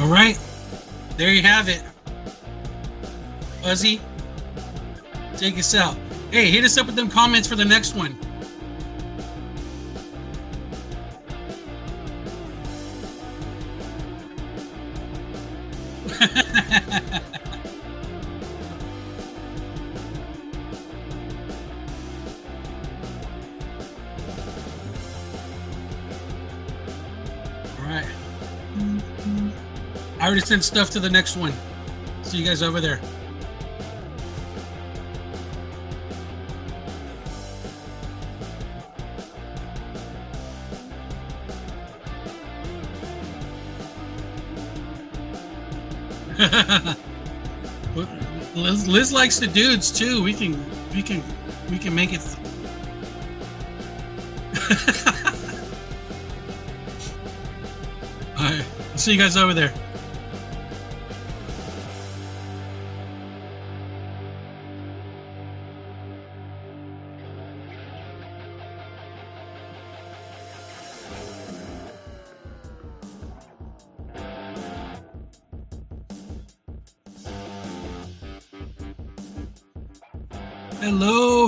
All right, there you have it. Fuzzy, take us out. Hey, hit us up with them comments for the next one. All right. I already sent stuff to the next one. See you guys over there. Liz likes the dudes too. We can make it. All right, I'll see you guys over there.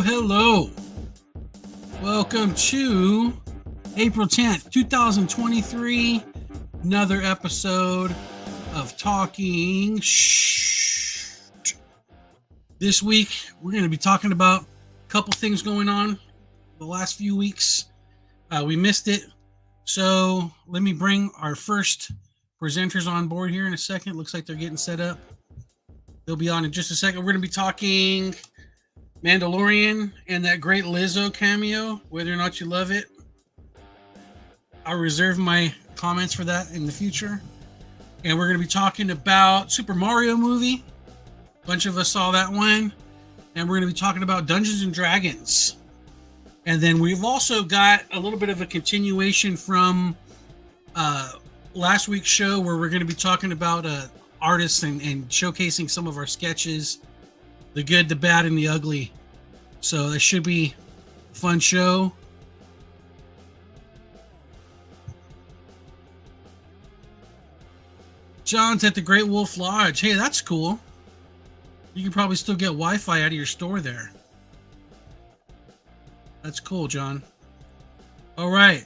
Hello. Welcome to April 10th, 2023. Another episode of Talking Shh. This week, we're going to be talking about a couple things going on the last few weeks. We missed it. So let me bring our first presenters on board here in a second. Looks like they're getting set up. They'll be on in just a second. We're going to be talking Mandalorian and that great Lizzo cameo, whether or not you love it. I'll reserve my comments for that in the future. And we're going to be talking about Super Mario movie. A bunch of us saw that one. And we're going to be talking about Dungeons and Dragons. And then we've also got a little bit of a continuation from last week's show where we're going to be talking about artists and showcasing some of our sketches. The good, the bad, and the ugly. So that should be a fun show. John's at the Great Wolf Lodge. Hey, that's cool. You can probably still get Wi-Fi out of your store there. That's cool, John. All right.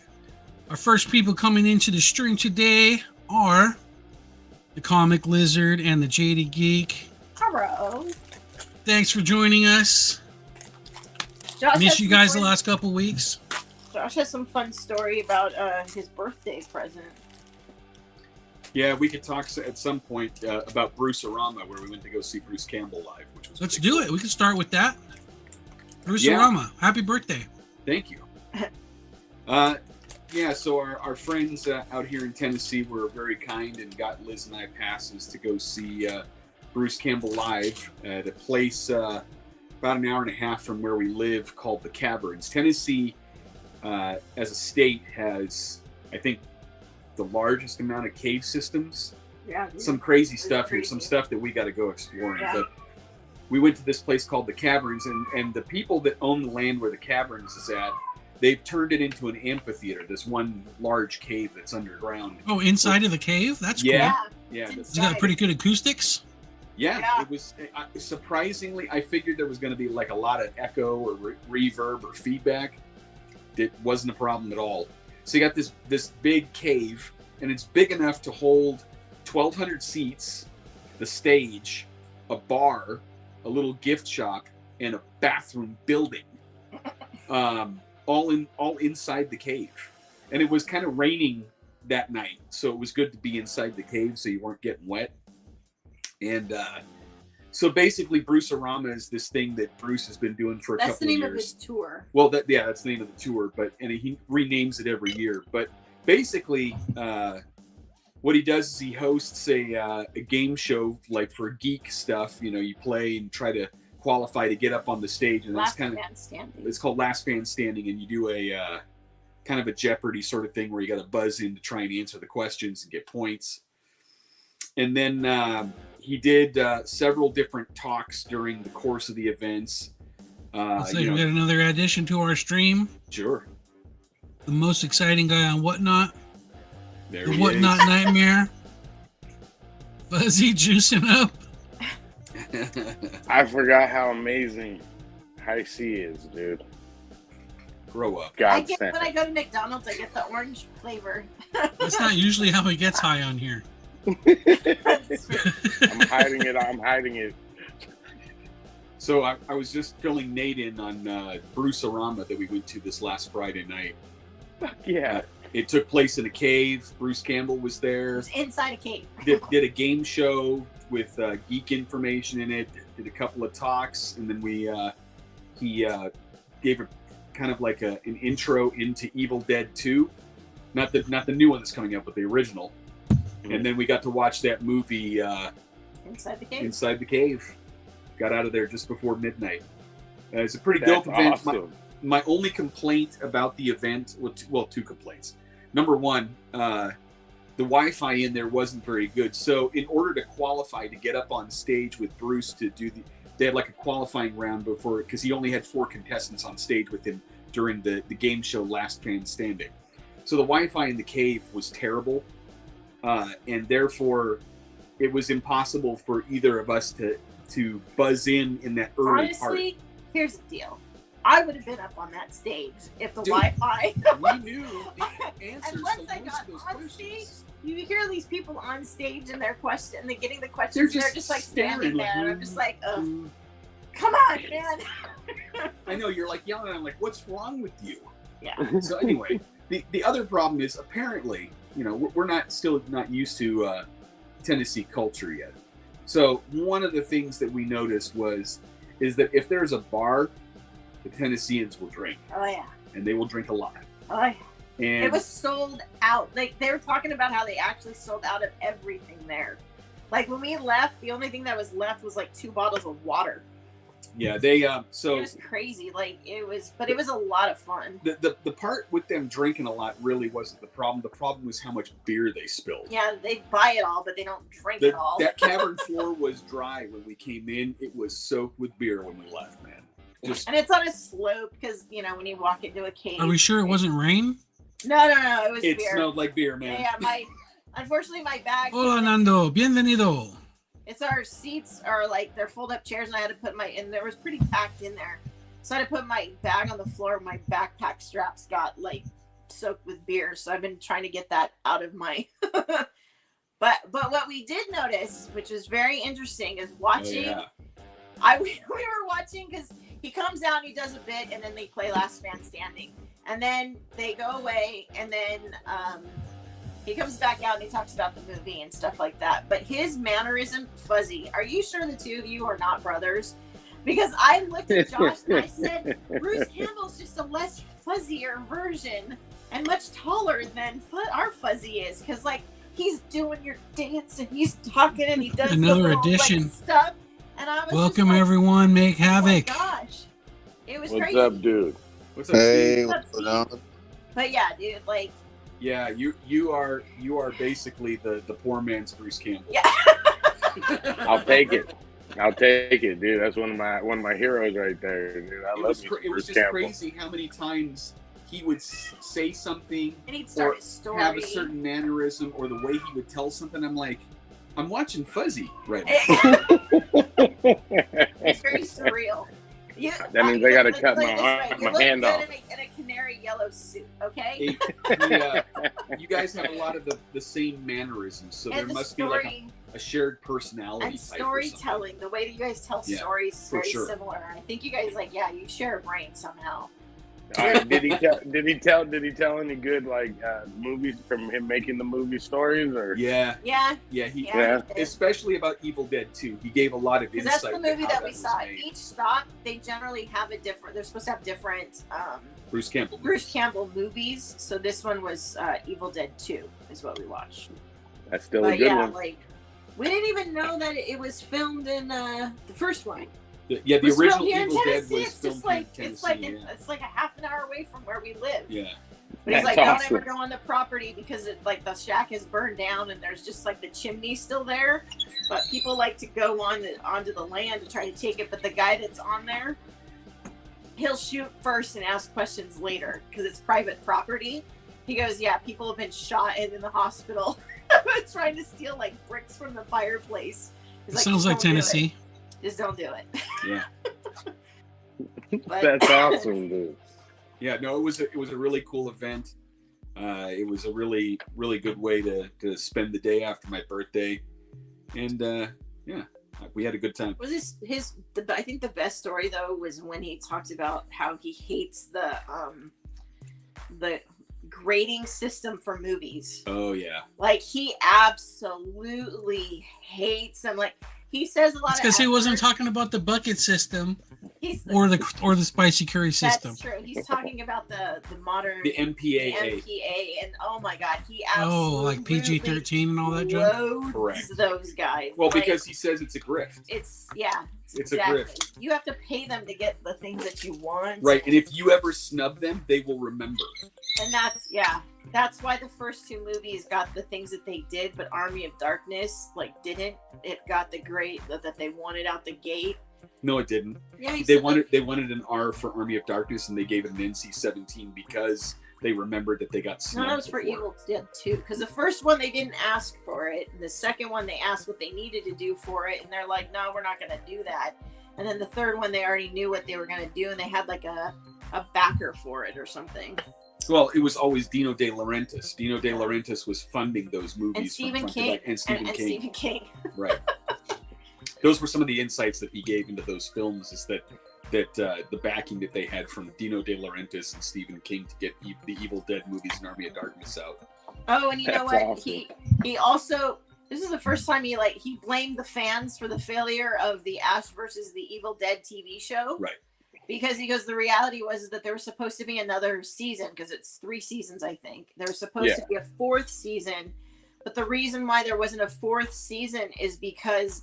Our first people coming into the stream today are the Comic Lizard and the Jaded Geek. Hello. Thanks for joining us. Miss you guys the last couple weeks. Josh has some fun story about his birthday present. Yeah, we could talk at some point about Bruce-orama, where we went to go see Bruce Campbell live, which was. Let's do it. We can start with that. Bruce-orama, happy birthday! Thank you. So our friends out here in Tennessee were very kind and got Liz and I passes to go see Bruce Campbell live at a place about an hour and a half from where we live called the Caverns. Tennessee, as a state, has, I think, the largest amount of cave systems. Yeah. Some crazy stuff here, some stuff that we got to go exploring. Yeah. But we went to this place called the Caverns, and the people that own the land where the Caverns is at, they've turned it into an amphitheater, this one large cave that's underground. Oh, inside of the cave? That's cool. Yeah. It's got pretty good acoustics. Yeah, it was surprisingly. I figured there was going to be like a lot of echo or reverb or feedback. It wasn't a problem at all. So you got this big cave, and it's big enough to hold 1,200 seats, the stage, a bar, a little gift shop, and a bathroom building, all inside the cave. And it was kind of raining that night, so it was good to be inside the cave so you weren't getting wet. And so basically, Bruce-orama is this thing that Bruce has been doing for a couple of years. That's the name of his tour. Well, that's the name of the tour, and he renames it every year. But basically, what he does is he hosts a game show, like for geek stuff. You know, you play and try to qualify to get up on the stage, and that's kind of it's called Last Man Standing, and you do a kind of a Jeopardy sort of thing where you got to buzz in to try and answer the questions and get points. And then he did several different talks during the course of the events. So we got another addition to our stream. Sure. The most exciting guy on Whatnot. There the he Whatnot is. Nightmare. Fuzzy juicing up. I forgot how amazing High C is, dude. Grow up. I God get sent. when I go to McDonald's, I get the orange flavor. That's not usually how he gets high on here. That's true. I'm hiding it. I'm hiding it. So I was just filling Nate in on Bruce-orama that we went to this last Friday night. Yeah. It took place in a cave. Bruce Campbell was there. It's inside a cave. Did a game show with geek information in it. Did a couple of talks, and then he gave a kind of like an intro into Evil Dead 2, not the new one that's coming up, but the original. And then we got to watch that movie Inside the cave. Inside the Cave. Got out of there just before midnight. It's a pretty dope event. Awesome. My only complaint about the event, well, two complaints. Number one, the Wi-Fi in there wasn't very good. So in order to qualify to get up on stage with Bruce to do they had like a qualifying round before, because he only had 4 contestants on stage with him during the game show Last Man Standing. So the Wi-Fi in the cave was terrible, and therefore it was impossible for either of us to buzz in that early part. Honestly, here's the deal. I would have been up on that stage if the Dude, Wi-Fi. We knew the answers And once to I most got of those on questions. stage, you hear these people on stage and they're getting the questions. They're just just like staring, standing there, like, and I'm just like, oh, come on, man. I know, you're like yelling, I'm like, what's wrong with you? Yeah. So anyway, the other problem is apparently, we're still not used to Tennessee culture yet. So one of the things that we noticed is that if there's a bar, the Tennesseans will drink, Oh yeah. and they will drink a lot. Oh yeah. And It was sold out. Like they were talking about how they actually sold out of everything there. Like when we left, the only thing that was left was like 2 bottles of water. yeah, they It so was crazy. Like it was a lot of fun. the part with them drinking a lot really wasn't the problem. The problem was how much beer they spilled. Yeah, they buy it all, but they don't drink it all. That cavern floor was dry when we came in. It was soaked with beer when we left, man. Just And it's on a slope because when you walk into a cave. Are we sure it wasn't rain? No, it was it beer. smelled like beer, man. Yeah, unfortunately my bag. Hola, Nando. Bienvenido. It's our seats are like they're fold up chairs, and I had to put and there was pretty packed in there, so I had to put my bag on the floor. My backpack straps got like soaked with beer, so I've been trying to get that out of my. But what we did notice, which is very interesting, is watching. Oh, yeah. We were watching because he comes out and he does a bit, and then they play Last Man Standing, and then they go away, and then he comes back out and he talks about the movie and stuff like that. But his mannerism, Fuzzy, are you sure the 2 of you are not brothers? Because I looked at Josh and I said, Bruce Campbell's just a less fuzzier version and much taller than our Fuzzy is. Because like he's doing your dance and he's talking and he does Another the little, addition. like, stuff. And I was Welcome, just like, everyone. Make oh my havoc. gosh, it was What's crazy. up, dude? What's up, Hey, Steve? What's what's up, going on? But yeah, dude, like Yeah, you are basically the poor man's Bruce Campbell. yeah. I'll take it. I'll take it, dude. That's one of my heroes right there, dude. I love you, It was Bruce just Campbell. crazy how many times he would say something And he'd start or his story. have a certain mannerism or the way he would tell something. I'm like, I'm watching Fuzzy right now. It's very surreal. That means I gotta cut look my this arm- way. my You look hand good off. in a canary yellow suit, okay? You guys have a lot of the same mannerisms, so there And the must be like story a shared personality and type or something. storytelling, the way that you guys tell Yeah, stories is for very sure. similar. I think you guys you share a brain somehow. Did he tell any good movies from him making the movie stories or? Yeah, Yeah, he Yeah. especially about Evil Dead 2. He gave a lot of because insight. that's the movie to how that we was saw. made. Each stop, they generally have they're supposed to have different Bruce Campbell. Bruce Campbell movies. So this one was Evil Dead 2 is what we watched. That's still a But good yeah, one. like we didn't even know that it was filmed in the first one. The It was original filmed here in Evil Dead Tennessee. was It's filmed just like in Tennessee. it's like yeah. it's like a half an hour away from where we live. Yeah. But he's That's like, awesome. don't ever go on the property because it like the shack is burned down and there's just like the chimney still there. But people like to go onto the land to try to take it. But the guy that's on there, he'll shoot first and ask questions later because it's private property. He goes, yeah, people have been shot and in the hospital. trying to steal like bricks from the fireplace. He's Sounds like "Just don't do it. Tennessee. Just don't do it. Yeah. But- That's awesome, dude. Yeah, no, it was a really cool event. It was a really, really good way to spend the day after my birthday, and yeah, we had a good time. Was I think the best story though was when he talked about how he hates the grading system for movies. Oh yeah, Like he absolutely hates them. Like he says a lot It's of because he wasn't effort. talking about the bucket system He's or the spicy curry system. That's true. He's talking about the modern the MPAA. MPA, and oh my god, he Oh, absolutely like PG-13 and all that junk. loathes Correct. those guys. Well, Like, because he says it's a grift. it's It's a exactly. grift. You have to pay them to get the things that you want. Right, and if you ever snub them, they will remember. And that's why the first two movies got the things that they did, but Army of Darkness didn't. It got the grade that they wanted out the gate. No, it didn't. Yeah, They wanted an R for Army of Darkness, and they gave it an NC-17 because they remembered that they got No, snubbed. that was for before. Evil Dead 2. Because the first one they didn't ask for it. The second one they asked what they needed to do for it, and they're like, "No, we're not going to do that." And then the third one they already knew what they were going to do, and they had like a backer for it or something. Well, it was always Dino De Laurentiis. Dino De Laurentiis was funding those movies. And Stephen from front to King. back. And Stephen and King. Stephen King. Right. Those were some of the insights that he gave into those films. Is that the backing that they had from Dino De Laurentiis and Stephen King to get the Evil Dead movies and Army of Darkness out. Oh, and you know That's what? awesome. He also, this is the first time he blamed the fans for the failure of the Ash versus the Evil Dead TV show. Right. Because he goes, the reality was that there was supposed to be another season, because it's 3 seasons, I think. There was supposed to be a 4th season, but the reason why there wasn't a 4th season is because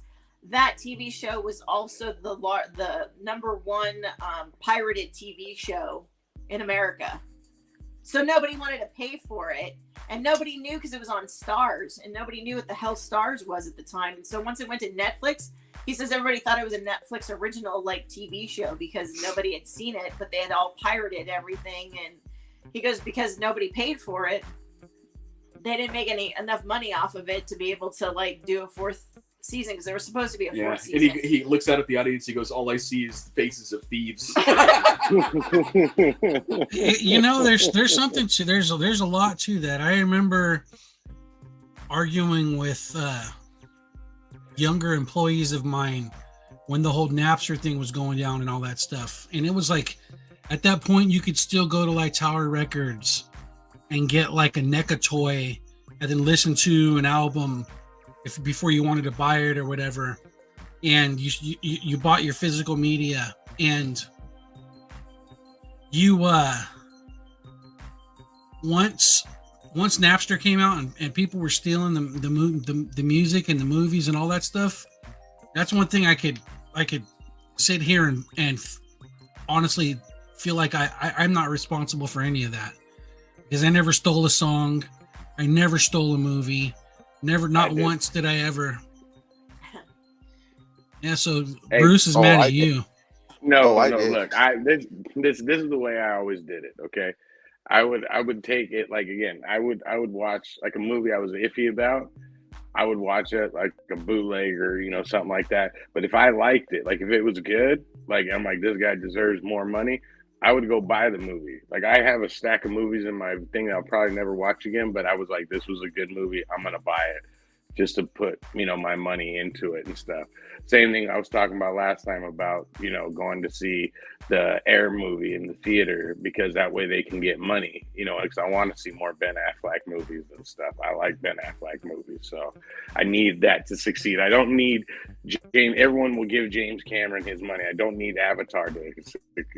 that TV show was also the number 1 pirated TV show in America. So nobody wanted to pay for it, and nobody knew because it was on Stars, and nobody knew what the hell Stars was at the time. And so once it went to Netflix, he says everybody thought it was a Netflix original TV show because nobody had seen it, but they had all pirated everything. And he goes, because nobody paid for it, they didn't make enough money off of it to be able to do a 4th season, because there was supposed to be a 4th season. And he looks out at the audience. He goes, "All I see is faces of thieves." You know, there's something to there's a lot to that. I remember arguing with younger employees of mine when the whole Napster thing was going down and all that stuff, and it was like at that point you could still go to Tower Records and get a NECA toy and then listen to an album before you wanted to buy it or whatever, and you bought your physical media, and you once Napster came out and people were stealing the music and the movies and all that stuff, that's one thing I could sit here and honestly feel like I'm not responsible for any of that, because I never stole a song, I never stole a movie, not once did I ever. Yeah, so Hey, Bruce is mad at you. No, I no. did. Look, this is the way I always did it. Okay, I would take it again. I would watch a movie I was iffy about. I would watch it like a bootleg or something like that. But if I liked it, if it was good, I'm this guy deserves more money, I would go buy the movie. I have a stack of movies in my thing that I'll probably never watch again, but I was like, this was a good movie, I'm gonna buy it just to put my money into it and stuff. Same thing I was talking about last time about going to see the Air movie in the theater, because that way they can get money, because I want to see more Ben Affleck movies and stuff. I like Ben Affleck movies, so I need that to succeed. I don't need James. Everyone will give James Cameron his money. I don't need Avatar to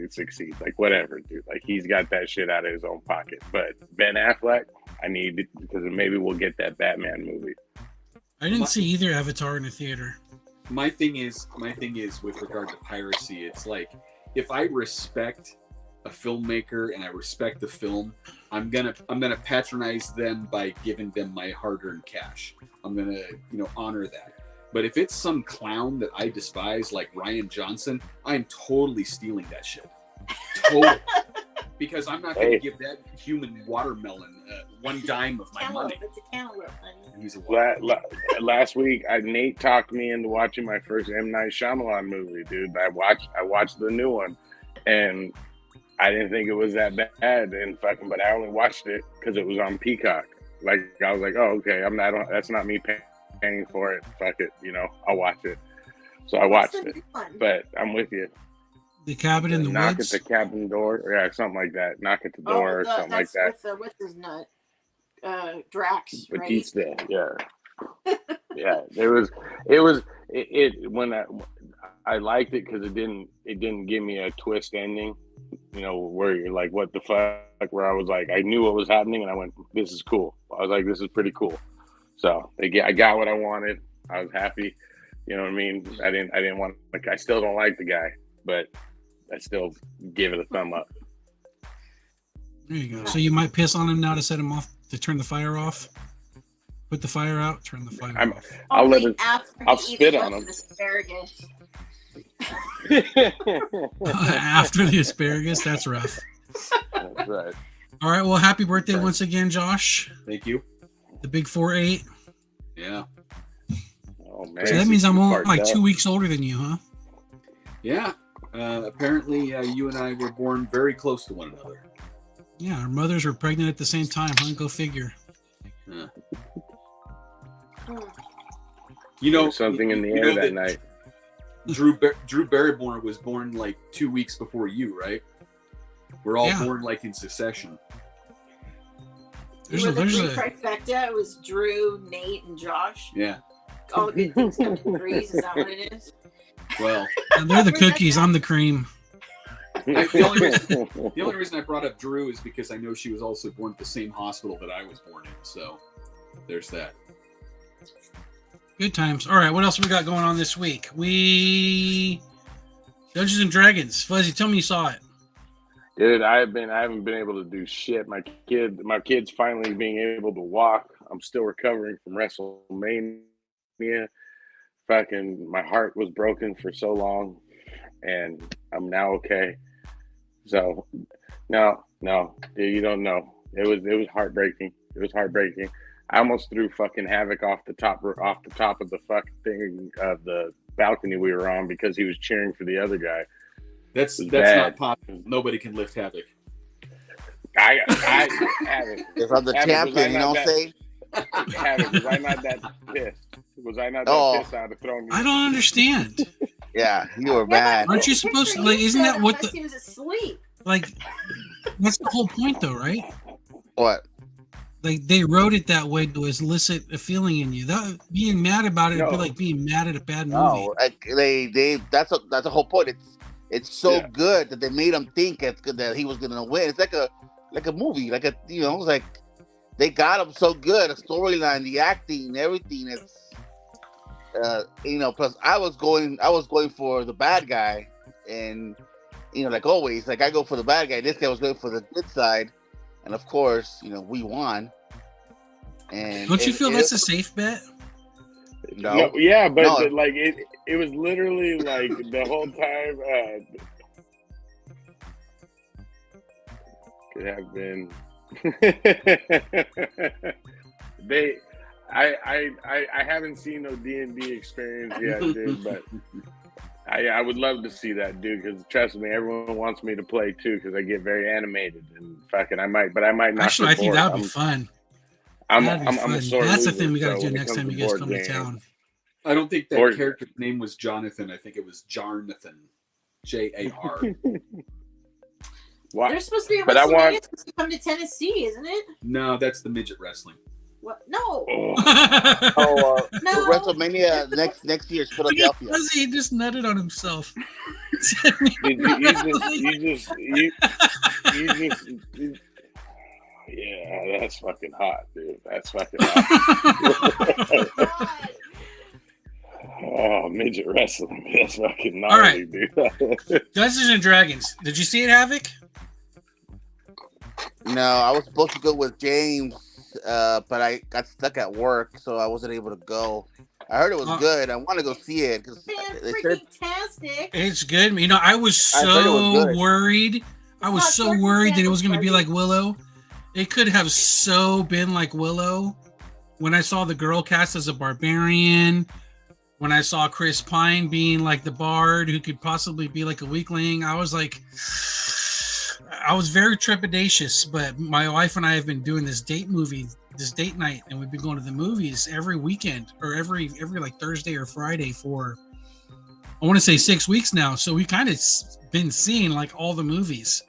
succeed. Whatever, dude. He's got that shit out of his own pocket. But Ben Affleck, I need it, because maybe we'll get that Batman movie. I didn't see either Avatar in the theater. My thing is with regard to piracy, it's if I respect a filmmaker and I respect the film, I'm gonna patronize them by giving them my hard-earned cash. I'm gonna honor that. But if it's some clown that I despise like Ryan Johnson, I'm totally stealing that shit. Totally. because I'm not going to give that human watermelon one dime of my money. It's a cantaloupe, honey. He's a Last week, Nate talked me into watching my first M. Night Shyamalan movie, dude. I watched the new one, and I didn't think it was that bad, but I only watched it because it was on Peacock. Like, I was like, oh, okay, that's not me paying for it. Fuck it, I'll watch it. So I watched it, but I'm with you. The Cabin in the Knock Woods? at the cabin door. Yeah, something like that. Knock at the door or something like that. What's his nut? Drax, right? Batista, yeah. Yeah, when I liked it because it didn't give me a twist ending, where you're like, what the fuck, where I was like, I knew what was happening and I went, this is cool. I was like, this is pretty cool. So I got what I wanted. I was happy. You know what I mean? I didn't want, like, I still don't like the guy, but I still give it a thumb up. There you go. So you might piss on him now to set him off, to turn the fire off? Put the fire out, turn the fire off. I'll spit on him. Asparagus. After the asparagus? That's rough. That's right. All right, well, happy birthday once again, Josh. Thank you. The big 4'8". Yeah. Oh, man. So that means I'm only like 2 weeks older than you, huh? Yeah. Apparently, you and I were born very close to one another. Yeah, our mothers were pregnant at the same time, huh? Go figure. Huh. Something in the air that night. Drew Barrymore was born like 2 weeks before you, right? We're all born like in succession. There's a trifecta. It was Drew, Nate, and Josh. Yeah. All the good things come in threes. Is that what it is? Well, they're the cookies. I'm the cream. The only reason I brought up Drew is because I know she was also born at the same hospital that I was born in. So there's that. Good times. All right, what else we got going on this week? Dungeons and Dragons. Fuzzy, tell me you saw it. Dude, I haven't been able to do shit. My kid's finally being able to walk. I'm still recovering from WrestleMania. Fucking, my heart was broken for so long, and I'm now okay. So, no, dude, you don't know. It was heartbreaking. It was heartbreaking. I almost threw fucking Havoc off the top of the fucking thing of the balcony we were on because he was cheering for the other guy. That's not possible. Nobody can lift Havoc. I Havoc. If I'm the champion, you know what I'm saying? Havoc, was I not that pissed? Was I not that pissed out of throwing? I don't understand. Yeah, you were bad. Aren't you supposed to, like, isn't that what he was asleep? Like, that's the whole point though, right? What? Like, they wrote it that way to elicit a feeling in you. That being mad about it would be like being mad at a bad movie. No, that's the whole point. It's so good that they made him think that he was gonna win. It's like a movie, it's like they got him so good. The storyline, the acting, everything. It's plus I was going for the bad guy, and like always, like I go for the bad guy. This guy was going for the good side, and of course, we won. And don't you feel that's a safe bet? No. Yeah, but like it was literally like the whole time. Could have been. I haven't seen no D&D experience yet, dude. But I would love to see that, dude. Because trust me, everyone wants me to play too. Because I get very animated and fucking. I might not. Actually, I think that would be fun. I'm a sore That's loser, the thing we got to so do next time you guys come to town. I don't think that character's name was Jonathan. I think it was Jarnathan. Jar. There's supposed to be a WrestleMania to come to Tennessee, isn't it? No, that's the midget wrestling. What? No. No. WrestleMania next year is Philadelphia. He just nutted on himself. Yeah, that's fucking hot, dude. That's fucking hot. Oh, midget wrestling. That's fucking gnarly, all right, dude. Dungeons and Dragons. Did you see it, Havoc? No, I was supposed to go with James, but I got stuck at work, so I wasn't able to go. I heard it was good. I want to go see it because fantastic. It's good. I was so worried I was not so Tarzan worried that it Sandals, was going to be Tarzan. like Willow. It could have so been like Willow. When I saw the girl cast as a barbarian, when I saw Chris Pine being like the bard who could possibly be like a weakling, I was like, I was very trepidatious. But my wife and I have been doing this date night, and we've been going to the movies every weekend or every like Thursday or Friday for, I want to say 6 weeks now. So we kind of been seeing like all the movies.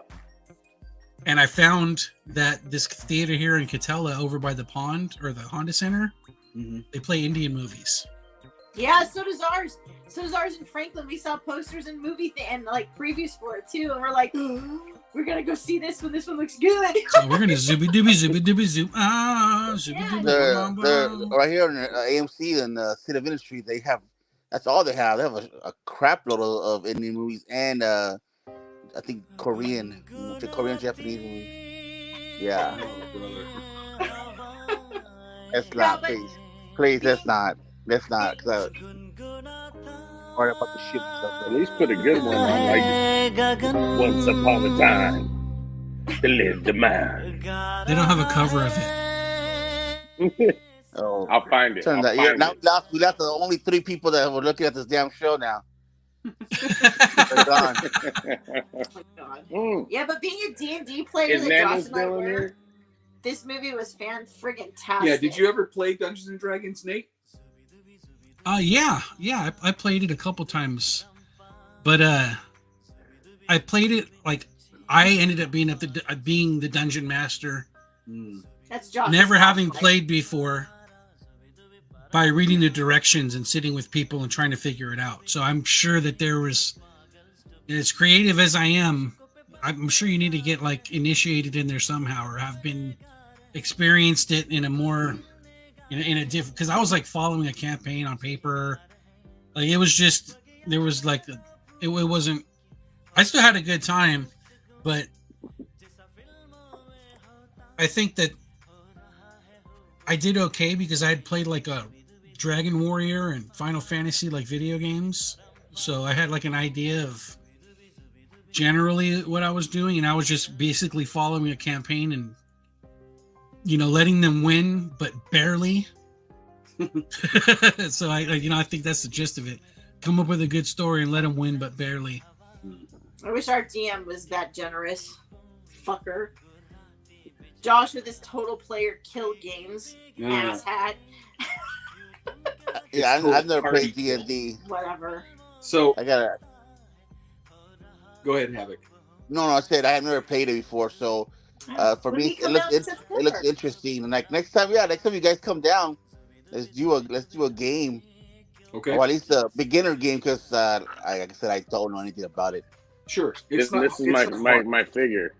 And I found that this theater here in Catella over by the pond or the Honda Center, they play Indian movies. Yeah, so does ours. So does ours in Franklin. We saw posters and and like previews for it too. And we're like, we're going to go see this one. This one looks good. So we're going to zooby dooby zoop. Ah, zooby dooby. Right here in AMC and City of Industry, they have, that's all they have. They have a crap load of Indian movies and I think Korean, Japanese movie. Yeah. That's not, please, that's not. That's not. Cause worry about the ship and stuff. At least put a good one on, like Once Upon a Time, to live the man. They don't have a cover of it. Oh, I'll find it. turns out, yeah, now we left the only 3 people that were looking at this damn show now. They're gone. Oh my God. Yeah, but being a D&D player Is that Nando Josh and I still in were, here? this movie was fan-friggin-tastic. Yeah, did you ever play Dungeons and Dragons, Nate? Yeah, I played it a couple times, but I played it like I ended up being the dungeon master. That's Josh. Never having played before, by reading the directions and sitting with people and trying to figure it out. So I'm sure that there was, as creative as I am, I'm sure you need to get like initiated in there somehow or have been experienced it in a more, in a different, because I was like following a campaign on paper. Like it was just, there was like, it wasn't, I still had a good time, but I think that I did okay because I had played like a Dragon Warrior and Final Fantasy like video games. So I had like an idea of generally what I was doing, and I was just basically following a campaign and, you know, letting them win, but barely. So I think that's the gist of it. Come up with a good story and let them win, but barely. I wish our DM was that generous. Fucker. Josh with his total player kill games. Ass hat. Yeah, I've never played D&D. Whatever. So I gotta. Go ahead, Havoc. No, I said I have never played it before, so for me it looks interesting. And like next time you guys come down, let's do a game. Okay. Or at least a beginner game, because like I said, I don't know anything about it. Sure. This is my figure.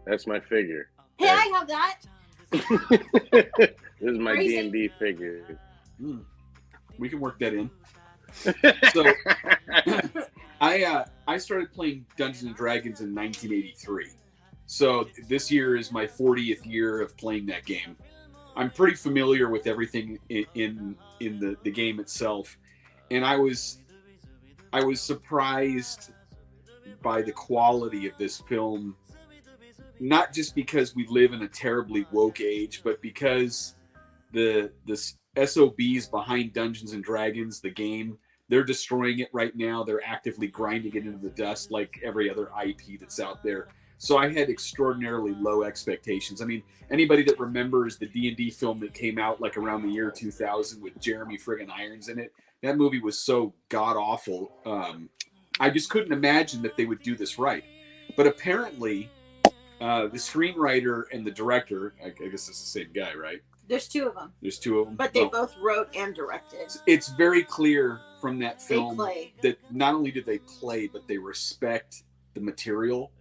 That's my figure. Hey, I have that. This is my Crazy. D&D figure. We can work that in. So I started playing Dungeons and Dragons in 1983. So this year is my 40th year of playing that game. I'm pretty familiar with everything in the game itself, and I was surprised by the quality of this film. Not just because we live in a terribly woke age, but because the SOBs behind Dungeons and Dragons, the game, they're destroying it right now. They're actively grinding it into the dust like every other IP that's out there. So I had extraordinarily low expectations. I mean, anybody that remembers the D&D film that came out like around the year 2000 with Jeremy friggin' Irons in it, that movie was so god-awful. I just couldn't imagine that they would do this right. But apparently, the screenwriter and the director, I guess it's the same guy, right? There's 2 of them. There's 2 of them. But they both wrote and directed. It's very clear from that film that not only do they play, but they respect the material.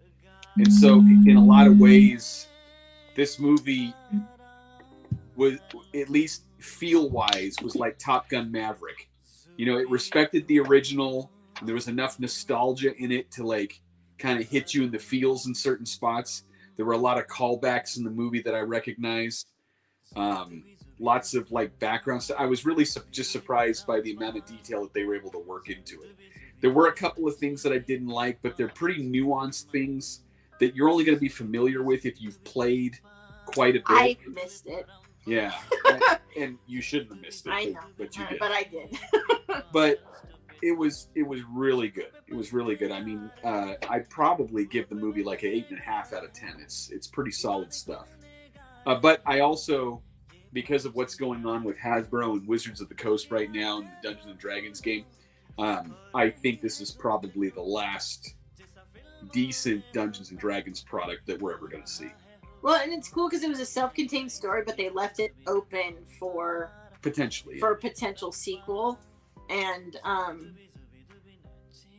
And so in a lot of ways, this movie was, at least feel-wise, was like Top Gun Maverick. You know, it respected the original. And there was enough nostalgia in it to like kind of hit you in the feels in certain spots. There were a lot of callbacks in the movie that I recognized. Lots of like background stuff. I was really just surprised by the amount of detail that they were able to work into it. There were a couple of things that I didn't like, but they're pretty nuanced things that you're only going to be familiar with if you've played quite a bit. I missed it. Yeah, and you shouldn't have missed it. I know, but you did. But I did. But it was really good. It was really good. I mean, I'd probably give the movie like an 8.5 out of 10. It's pretty solid stuff. But I also, because of what's going on with Hasbro and Wizards of the Coast right now and the Dungeons and Dragons game, I think this is probably the last decent Dungeons and Dragons product that we're ever going to see. Well, and it's cool because it was a self-contained story, but they left it open for potentially for a potential sequel. And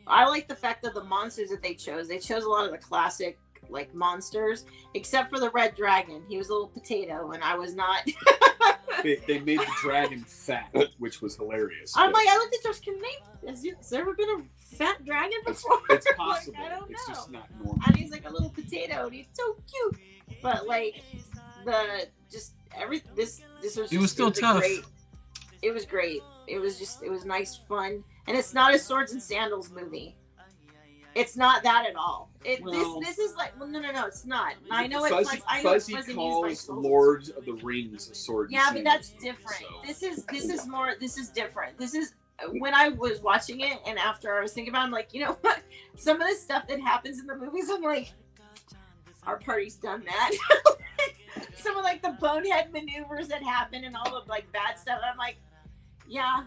I like the fact that the monsters that they chose a lot of the classic like monsters, except for the red dragon. He was a little potato, and I was not. They made the dragon fat, which was hilarious. I'm like, I looked at Josh. Has there ever been a fat dragon before? It's possible. Like, I don't know. It's just not normal. And he's like a little potato, and he's so cute. But like this was. It was still tough. It was great. It was nice fun, and it's not a swords and sandals movie. It's not that at all. This is like no, it's not. I know it's like Fuzzy calls Lord of the Rings a sword. Yeah, but that's different. So. This is different. This is when I was watching it, and after I was thinking about it, I'm like, you know what? Some of the stuff that happens in the movies, I'm like, our party's done that. Some of like the bonehead maneuvers that happen and all the like bad stuff. I'm like, yeah,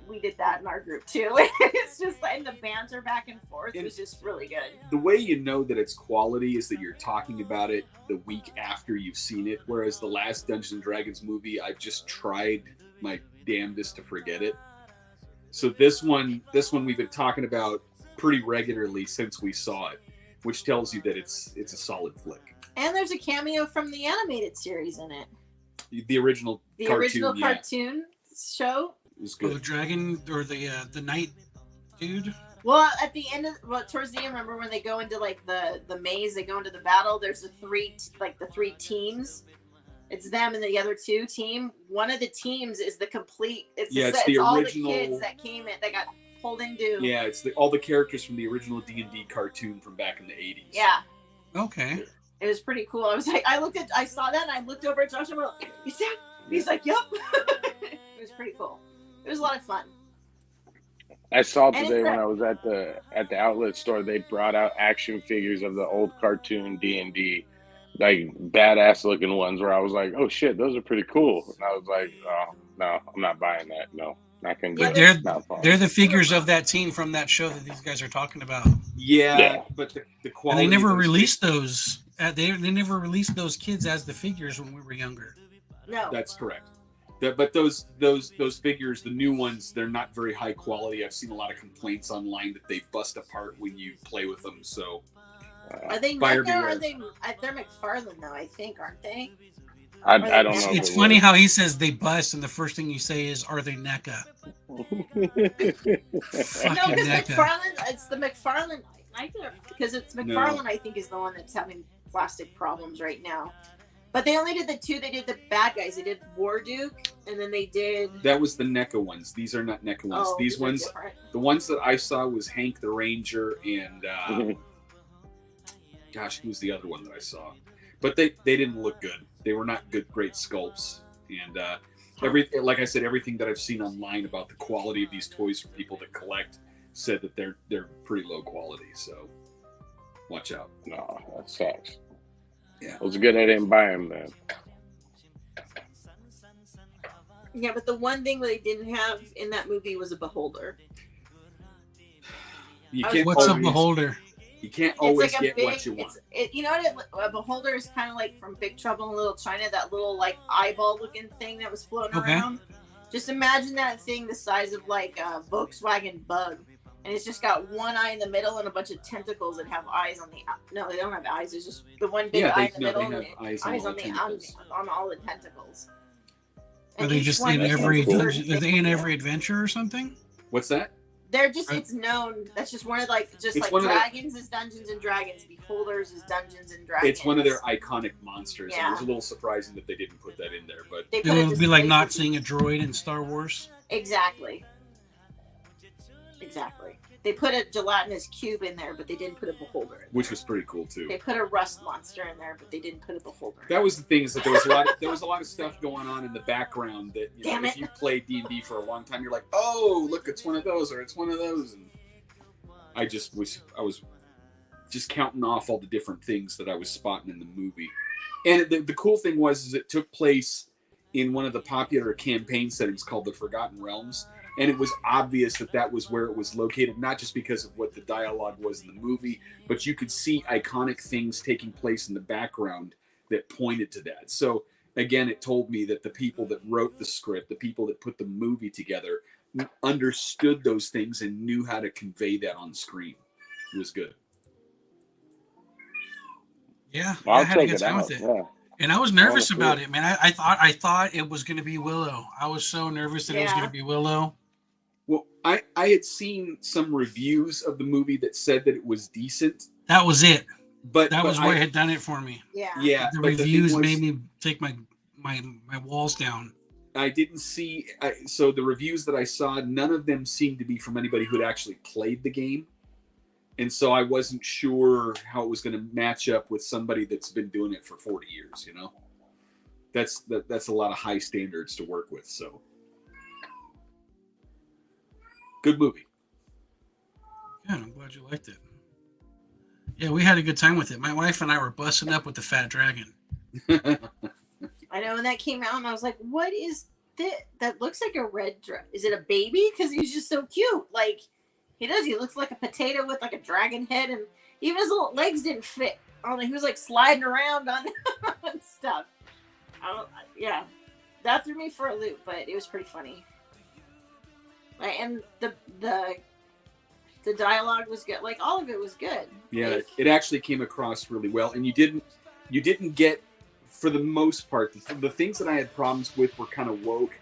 we did that in our group too. It's just like the banter back and forth was just really good. The way you know that it's quality is that you're talking about it the week after you've seen it. Whereas the last Dungeons and Dragons movie, I've just tried my damnedest to forget it. So this one we've been talking about pretty regularly since we saw it, which tells you that it's a solid flick. And there's a cameo from the animated series in it. The original cartoon show. It was good. The dragon or the knight dude. Well, at the end towards the end, remember when they go into like the maze, they go into the battle. There's the three teams. It's them and the other two team. One of the teams is the complete. It's all original, the kids that came in that got pulled into. Yeah, it's all the characters from the original D&D cartoon from back in the 80s. Yeah. Okay. It was pretty cool. I was like, I saw that and I looked over at Josh and I'm like, you see? He's like, yep. It was pretty cool. It was a lot of fun. I saw today when I was at the outlet store, they brought out action figures of the old cartoon D&D, like badass looking ones where I was like, oh shit, those are pretty cool. And I was like, oh no, I'm not buying that. No, not gonna do it. They're the figures of that team from that show that these guys are talking about. Yeah. But the quality. And they never released those. They never released those kids as the figures when we were younger. No, that's correct. But those figures, the new ones, they're not very high quality. I've seen a lot of complaints online that they bust apart when you play with them. So, are they NECA or are they? They're McFarlane though, I think, aren't they? I don't know. It's funny how he says they bust, and the first thing you say is, "Are they NECA?" No, because McFarlane, it's the McFarlane. Because it's McFarlane, I think, is the one that's having plastic problems right now. But they only did the two. They did the bad guys. They did Warduke, and then they did. That was the NECA ones. These are not NECA ones. These ones, the ones that I saw was Hank the Ranger and, gosh, who's the other one that I saw? But they didn't look good. They were not great sculpts. And like I said, everything that I've seen online about the quality of these toys for people that collect said that they're pretty low quality. So watch out. No, that sucks. Yeah. It was good I didn't buy them then. Yeah, but the one thing that they didn't have in that movie was a beholder. What's a beholder? You can't always get what you want. You know what? A beholder is kind of like from Big Trouble in Little China, that little like eyeball looking thing that was floating around. Just imagine that thing the size of like a Volkswagen Bug. And it's just got one eye in the middle and a bunch of tentacles that have eyes on the. No, they don't have eyes. It's just the one big eye in the middle. They have eyes on all the tentacles. Are they just in every? Are they in every adventure or something? What's that? They're just. It's known. That's just one of Dragons is Dungeons and Dragons. Beholders is Dungeons and Dragons. It's one of their iconic monsters. Yeah. It was a little surprising that they didn't put that in there, but it would be like not seeing a droid in Star Wars. Exactly. Exactly. They put a gelatinous cube in there, but they didn't put a beholder in which there. was pretty cool too. They put a rust monster in there, but they didn't put a beholder. That was the thing, is that there was a lot of stuff going on in the background that, you know, if you played D&D for a long time, you're like, oh, look, it's one of those, or it's one of those, and I was just counting off all the different things that I was spotting in the movie. And the cool thing was it took place in one of the popular campaign settings called the Forgotten Realms. And it was obvious that was where it was located, not just because of what the dialogue was in the movie, but you could see iconic things taking place in the background that pointed to that. So again, it told me that the people that wrote the script, the people that put the movie together, understood those things and knew how to convey that on screen. It was good. Yeah, I'll I had a check good it time out. with it. Yeah. And I was nervous Honestly. about it, man. I thought it was going to be Willow. I was so nervous that it was Yeah. going to be Willow. Well, I had seen some reviews of the movie that said that it was decent, That was it. but That was I, what had done it for me. Yeah. yeah, The but the thing reviews was, made me take my walls down. I didn't see. So the reviews that I saw, none of them seemed to be from anybody who had actually played the game, and so I wasn't sure how it was going to match up with somebody that's been doing it for 40 years. You know, that's a lot of high standards to work with. So, good movie. Yeah, I'm glad you liked it. Yeah, we had a good time with it. My wife and I were busting up with the fat dragon. I know when that came out, and I was like, "What is this? That looks like a red dress. Is it a baby? Because he's just so cute. Like he does. He looks like a potato with like a dragon head, and even his little legs didn't fit. I don't know. He was like sliding around on and stuff. Yeah, that threw me for a loop, but it was pretty funny. And the dialogue was good. Like all of it was good. Yeah, Like, it actually came across really well, and you didn't get, for the most part, the things that I had problems with were kind of woke,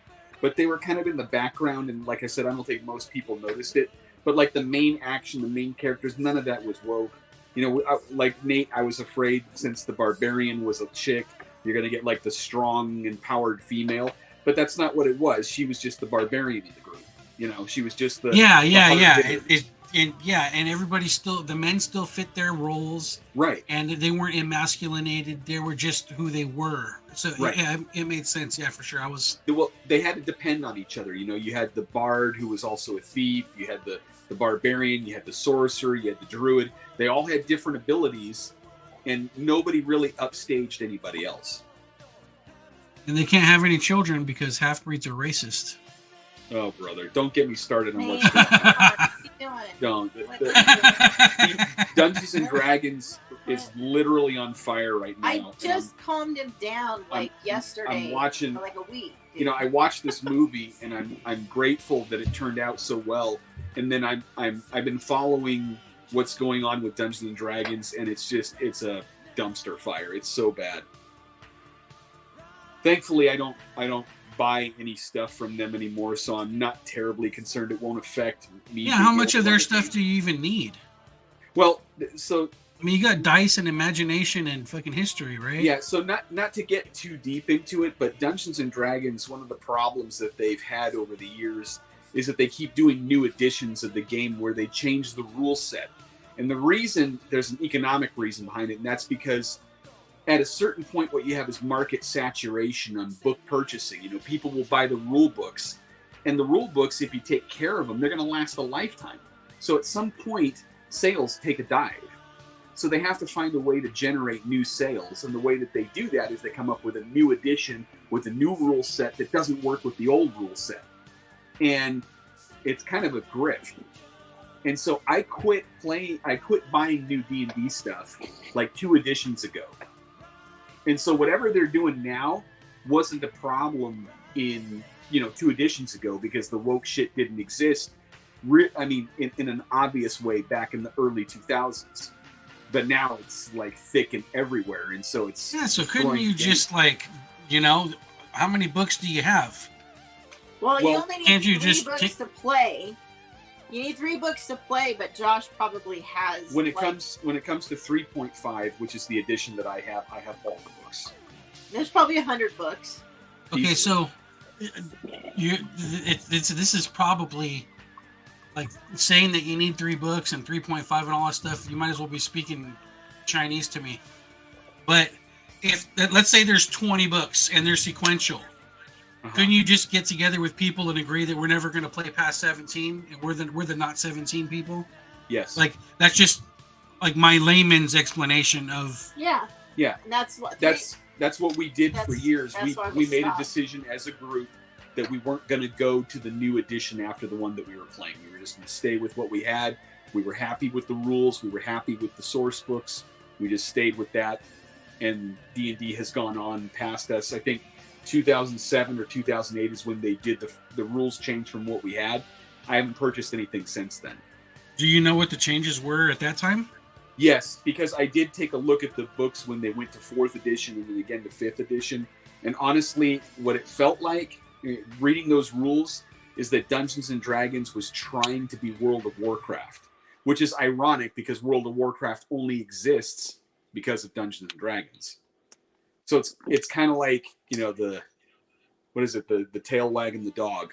but they were kind of in the background, and like I said, I don't think most people noticed it. But like the main action, the main characters, none of that was woke. You know, like Nate, I was afraid since the barbarian was a chick, you're gonna get like the strong, empowered female, but that's not what it was. She was just the barbarian in the group. You know, she was just the Yeah. hard-hitter. And everybody still, the men still fit their roles, Right. and they weren't emasculated. They were just who they were. So Right. yeah, it made sense. Yeah, for sure. Well, they had to depend on each other. You know, you had the bard who was also a thief. You had the barbarian. You had the sorcerer. You had the druid. They all had different abilities, and nobody really upstaged anybody else. And they can't have any children because half breeds are racist. Oh, brother, don't get me started on man, what's going on. what you doing? Don't. What you doing? Dungeons and Dragons is literally on fire right now. I and just calmed him down like yesterday. I'm watching. For like a week. You know, I watched this movie, and I'm grateful that it turned out so well. And then I've been following what's going on with Dungeons and Dragons, and it's a dumpster fire. It's so bad. Thankfully, I don't buy any stuff from them anymore, so I'm not terribly concerned. It won't affect me. Yeah, how much of their stuff do you even need? Well, so I mean, you got dice and imagination and fucking history, right? yeah, so not to get too deep into it, but Dungeons and Dragons, one of the problems that they've had over the years is that they keep doing new editions of the game where they change the rule set. And the reason, there's an economic reason behind it, and that's because at a certain point what you have is market saturation on book purchasing. You know, people will buy the rule books, and the rule books, if you take care of them, they're going to last a lifetime. So at some point, sales take a dive. So they have to find a way to generate new sales, and the way that they do that is they come up with a new edition with a new rule set that doesn't work with the old rule set. And it's kind of a grift. And so I quit buying new D&D stuff like 2 editions ago. And so whatever they're doing now wasn't a problem in, 2 editions ago, because the woke shit didn't exist. In an obvious way back in the early 2000s. But now it's like thick and everywhere. And so it's... Yeah, so couldn't you just how many books do you have? Well, you only can't need you 3 just books to play. You need 3 books to play, but Josh probably has. When it comes to 3.5, which is the edition that I have all the books. There's probably 100 books. Okay, so this is probably like saying that you need 3 books and 3.5 and all that stuff, you might as well be speaking Chinese to me. But if let's say there's 20 books and they're sequential, couldn't you just get together with people and agree that we're never going to play past 17 and we're the not 17 people? Yes. Like that's just like my layman's explanation of Yeah. And that's what we did for years. We made a stopped. decision as a group that we weren't going to go to the new edition after the one that we were playing. We were just going to stay with what we had. We were happy with the rules. We were happy with the source books. We just stayed with that. And D&D has gone on past us. I think 2007 or 2008 is when they did the rules change from what we had. I haven't purchased anything since then. Do you know what the changes were at that time? Yes, because I did take a look at the books when they went to 4th edition and then again to 5th edition. And honestly, what it felt like reading those rules is that Dungeons and Dragons was trying to be World of Warcraft, which is ironic because World of Warcraft only exists because of Dungeons and Dragons. So it's kind of like, the tail wagging the dog.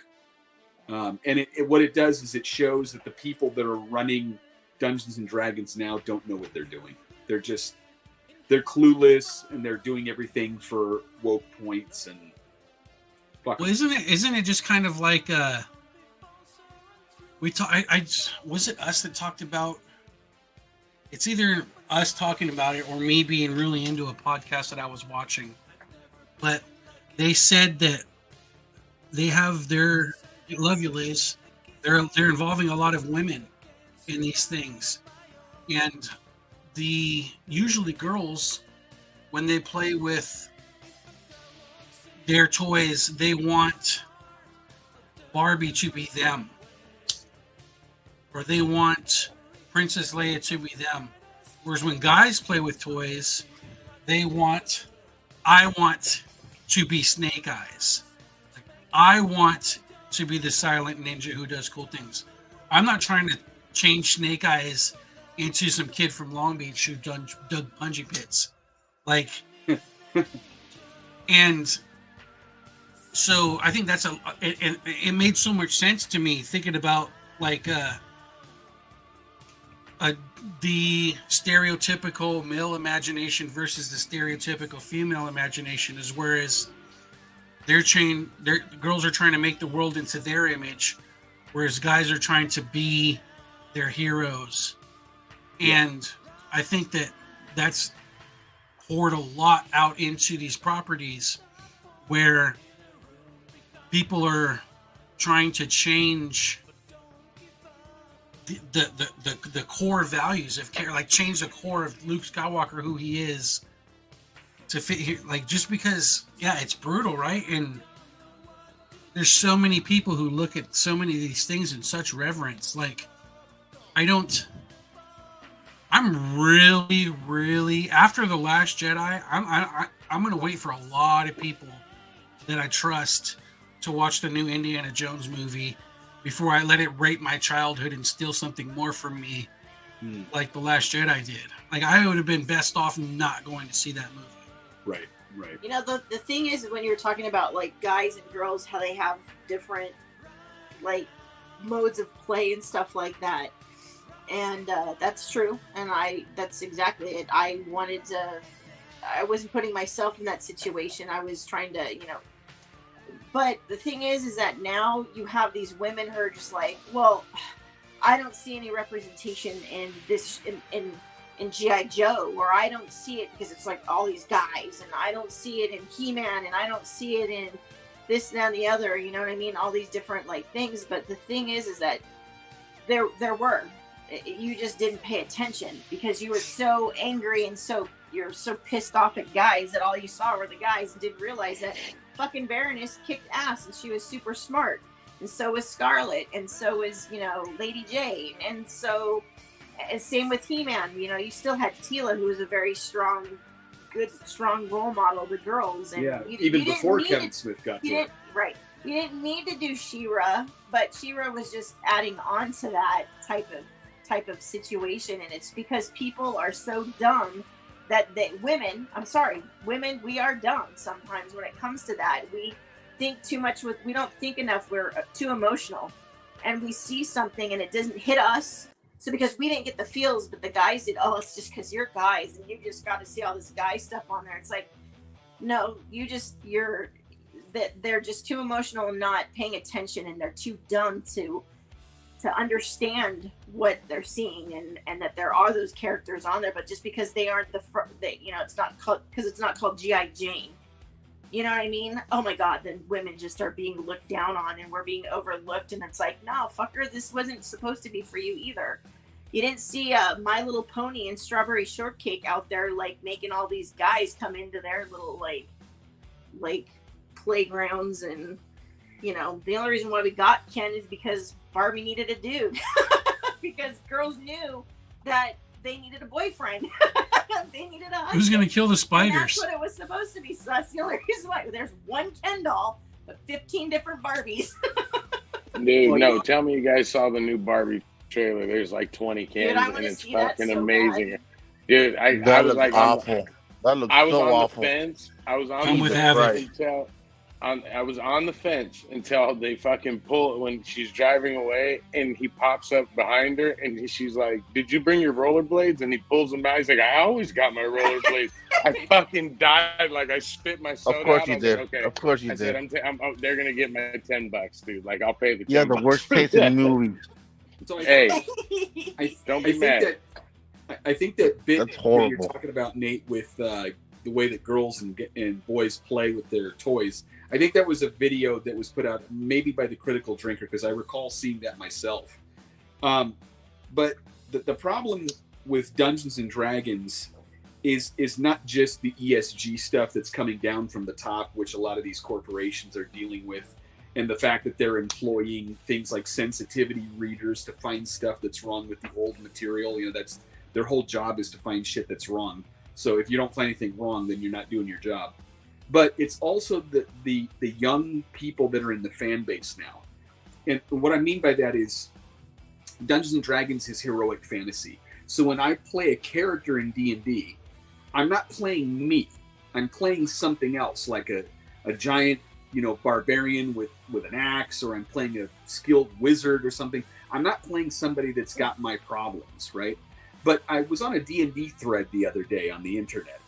And what it does is it shows that the people that are running Dungeons and Dragons now don't know what they're doing. They're clueless and they're doing everything for woke points and well, isn't it just kind of like was it us that talked about, it's either us talking about it or me being really into a podcast that I was watching, but they said that they have their Lovules, they're involving a lot of women in these things, and usually girls, when they play with their toys, they want Barbie to be them, or they want Princess Leia to be them. Whereas when guys play with toys, I want to be Snake Eyes. I want to be the silent ninja who does cool things. I'm not trying to change Snake Eyes into some kid from Long Beach who dug bungee pits. Like, and so I think it made so much sense to me thinking about like the stereotypical male imagination versus the stereotypical female imagination, is whereas girls are trying to make the world into their image, whereas guys are trying to be their heroes. And I think that's poured a lot out into these properties where people are trying to change the core values of care, like change the core of Luke Skywalker, who he is, to fit here. Like, just because, it's brutal, right? And there's so many people who look at so many of these things in such reverence. Like, I'm really, really, after The Last Jedi, I'm going to wait for a lot of people that I trust to watch the new Indiana Jones movie before I let it rape my childhood and steal something more from me, like The Last Jedi did. Like, I would have been best off not going to see that movie. Right. The thing is, when you're talking about like guys and girls, how they have different like modes of play and stuff like that, and that's true, and that's exactly it. I wasn't putting myself in that situation. I was trying to, but the thing is that now you have these women who are just like, well, I don't see any representation in this in G.I. Joe, or I don't see it because it's like all these guys, and I don't see it in He-Man, and I don't see it in this, that, and the other, you know what I mean? All these different like things. But the thing is that there were, you just didn't pay attention because you were so angry and you're so pissed off at guys that all you saw were the guys, and didn't realize that fucking Baroness kicked ass and she was super smart, and so was Scarlet, and so was Lady Jane, and so. And same with He-Man, you still had Tila, who was a very strong role model of the girls. And even before Kevin Smith got to it. Right. You didn't need to do She-Ra, but She-Ra was just adding on to that type of situation. And it's because people are so dumb that women, we are dumb sometimes when it comes to that. We think too much we don't think enough. We're too emotional. and we see something and it doesn't hit us. So because we didn't get the feels, but the guys did, oh, it's just because you're guys and you just got to see all this guy stuff on there. It's like, no, they're just too emotional and not paying attention, and they're too dumb to understand what they're seeing, and that there are those characters on there, but just because they aren't it's not called, because it's not called G.I. Jane. You know what I mean? Oh my God, then women just are being looked down on and we're being overlooked. And it's like, no, fucker, this wasn't supposed to be for you either. You didn't see My Little Pony and Strawberry Shortcake out there, like, making all these guys come into their little, like playgrounds. And, you know, the only reason why we got Ken is because Barbie needed a dude. Because girls knew that they needed a boyfriend. They needed a husband. Who's going to kill the And spiders? that's what it was supposed to be. So that's the only reason why. There's one Ken doll, but 15 different Barbies. Dude, no, tell me you guys saw the new Barbie trailer. There's like 20 Kens, I and wanna it's see that fucking so amazing. bad. Dude, I That was looks like, awful. That looks I was so on awful. the fence. I was on Come the with fence Havoc. Right. until I was on the fence until they fucking pull when she's driving away, and he pops up behind her, and she's like, "Did you bring your rollerblades?" And he pulls them out. He's like, "I always got my rollerblades." I fucking died. Like, I spit my soda Of course out. you I was did. like, okay. Of course you I said, did. they're gonna get my $10, dude. Like, I'll pay the $10. You have the worst taste in movies. So Hey, I don't be think mad. I think that bit That's that horrible. you're talking about, Nate, with the way that girls and boys play with their toys. I think that was a video that was put out maybe by the Critical Drinker, because I recall seeing that myself. But the problem with Dungeons and Dragons is not just the ESG stuff that's coming down from the top, which a lot of these corporations are dealing with, and the fact that they're employing things like sensitivity readers to find stuff that's wrong with the old material. You know, that's their whole job, is to find shit that's wrong. So if you don't find anything wrong, then you're not doing your job. But it's also the young people that are in the fan base now. And what I mean by that is Dungeons and Dragons is heroic fantasy. So when I play a character in D&D, I'm not playing me. I'm playing something else, like a giant, barbarian with an axe, or I'm playing a skilled wizard or something. I'm not playing somebody that's got my problems, right? But I was on a D&D thread the other day on the internet,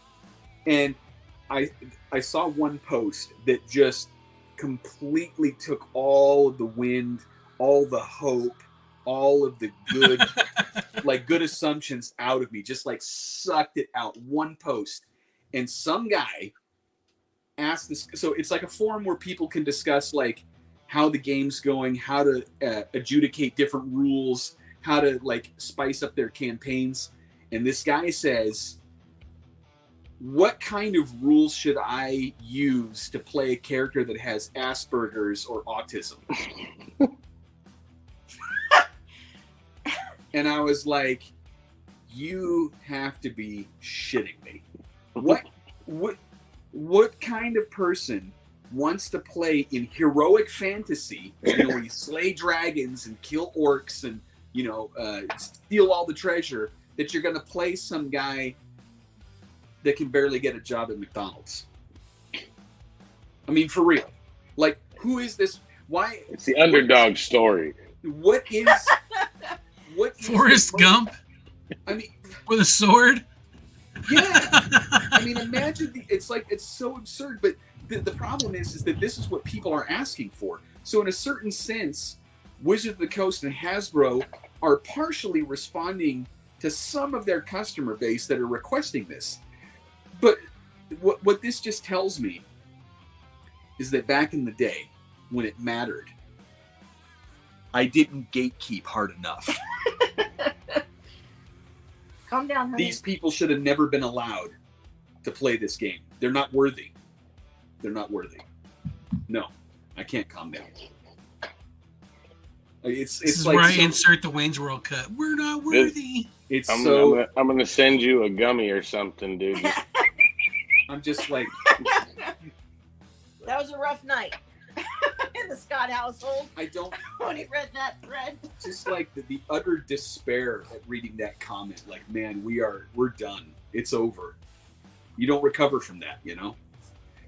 and I saw one post that just completely took all of the wind, all the hope, all of the good, good assumptions out of me, just like sucked it out. One post. And some guy asked this. So it's like a forum where people can discuss like how the game's going, how to adjudicate different rules, how to like spice up their campaigns. And this guy says, what kind of rules should I use to play a character that has Asperger's or autism? And I was like, you have to be shitting me. What kind of person wants to play in heroic fantasy, where you slay dragons and kill orcs and, steal all the treasure, that you're going to play some guy that can barely get a job at McDonald's? I mean, for real. Like, who is this? Why? It's the underdog story. What is Forrest Gump? I mean, with a sword? Yeah. I mean, imagine it's so absurd, but the problem is that this is what people are asking for. So in a certain sense, Wizard of the Coast and Hasbro are partially responding to some of their customer base that are requesting this. But what this just tells me is that back in the day, when it mattered, I didn't gatekeep hard enough. Calm down, honey. These people should have never been allowed to play this game. They're not worthy. They're not worthy. No, I can't calm down. It's this is like where I insert the Wayne's World cut. We're not worthy. I'm gonna send you a gummy or something, dude. I'm just like, that was a rough night in the Scott household. I don't. When he read that thread, just like the utter despair at reading that comment. Like, man, we're done. It's over. You don't recover from that,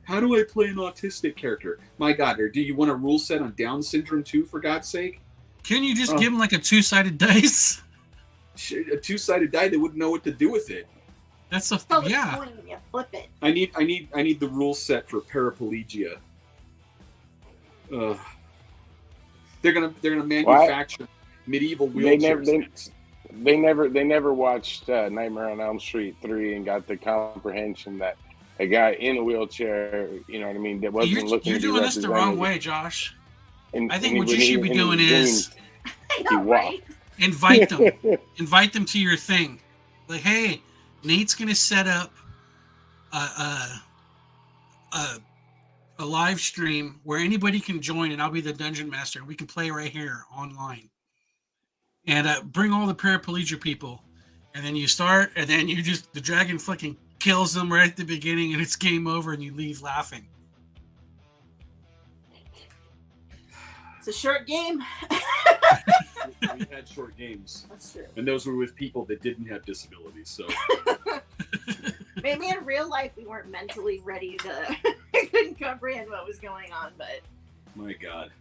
How do I play an autistic character? My God, or do you want a rule set on Down syndrome too? For God's sake, Can you just give them like a 2-sided dice? A 2-sided die, they wouldn't know what to do with it. That's a yeah. Coin, you flip it. I need the rule set for paraplegia. They're gonna manufacture medieval wheelchairs. They never watched Nightmare on Elm Street 3 and got the comprehension that a guy in a wheelchair, you know what I mean, that wasn't looking. You're doing this the wrong way, Josh. I think what you should be doing is invite them to your thing. Like, hey, Nate's gonna set up a live stream where anybody can join, and I'll be the dungeon master. We can play right here online, and bring all the paraplegia people, and then you start, and then the dragon fucking kills them right at the beginning, and it's game over, and you leave laughing. It's a short game. We had short games. That's true. And those were with people that didn't have disabilities. So maybe in real life we weren't mentally ready to couldn't comprehend what was going on, but my God.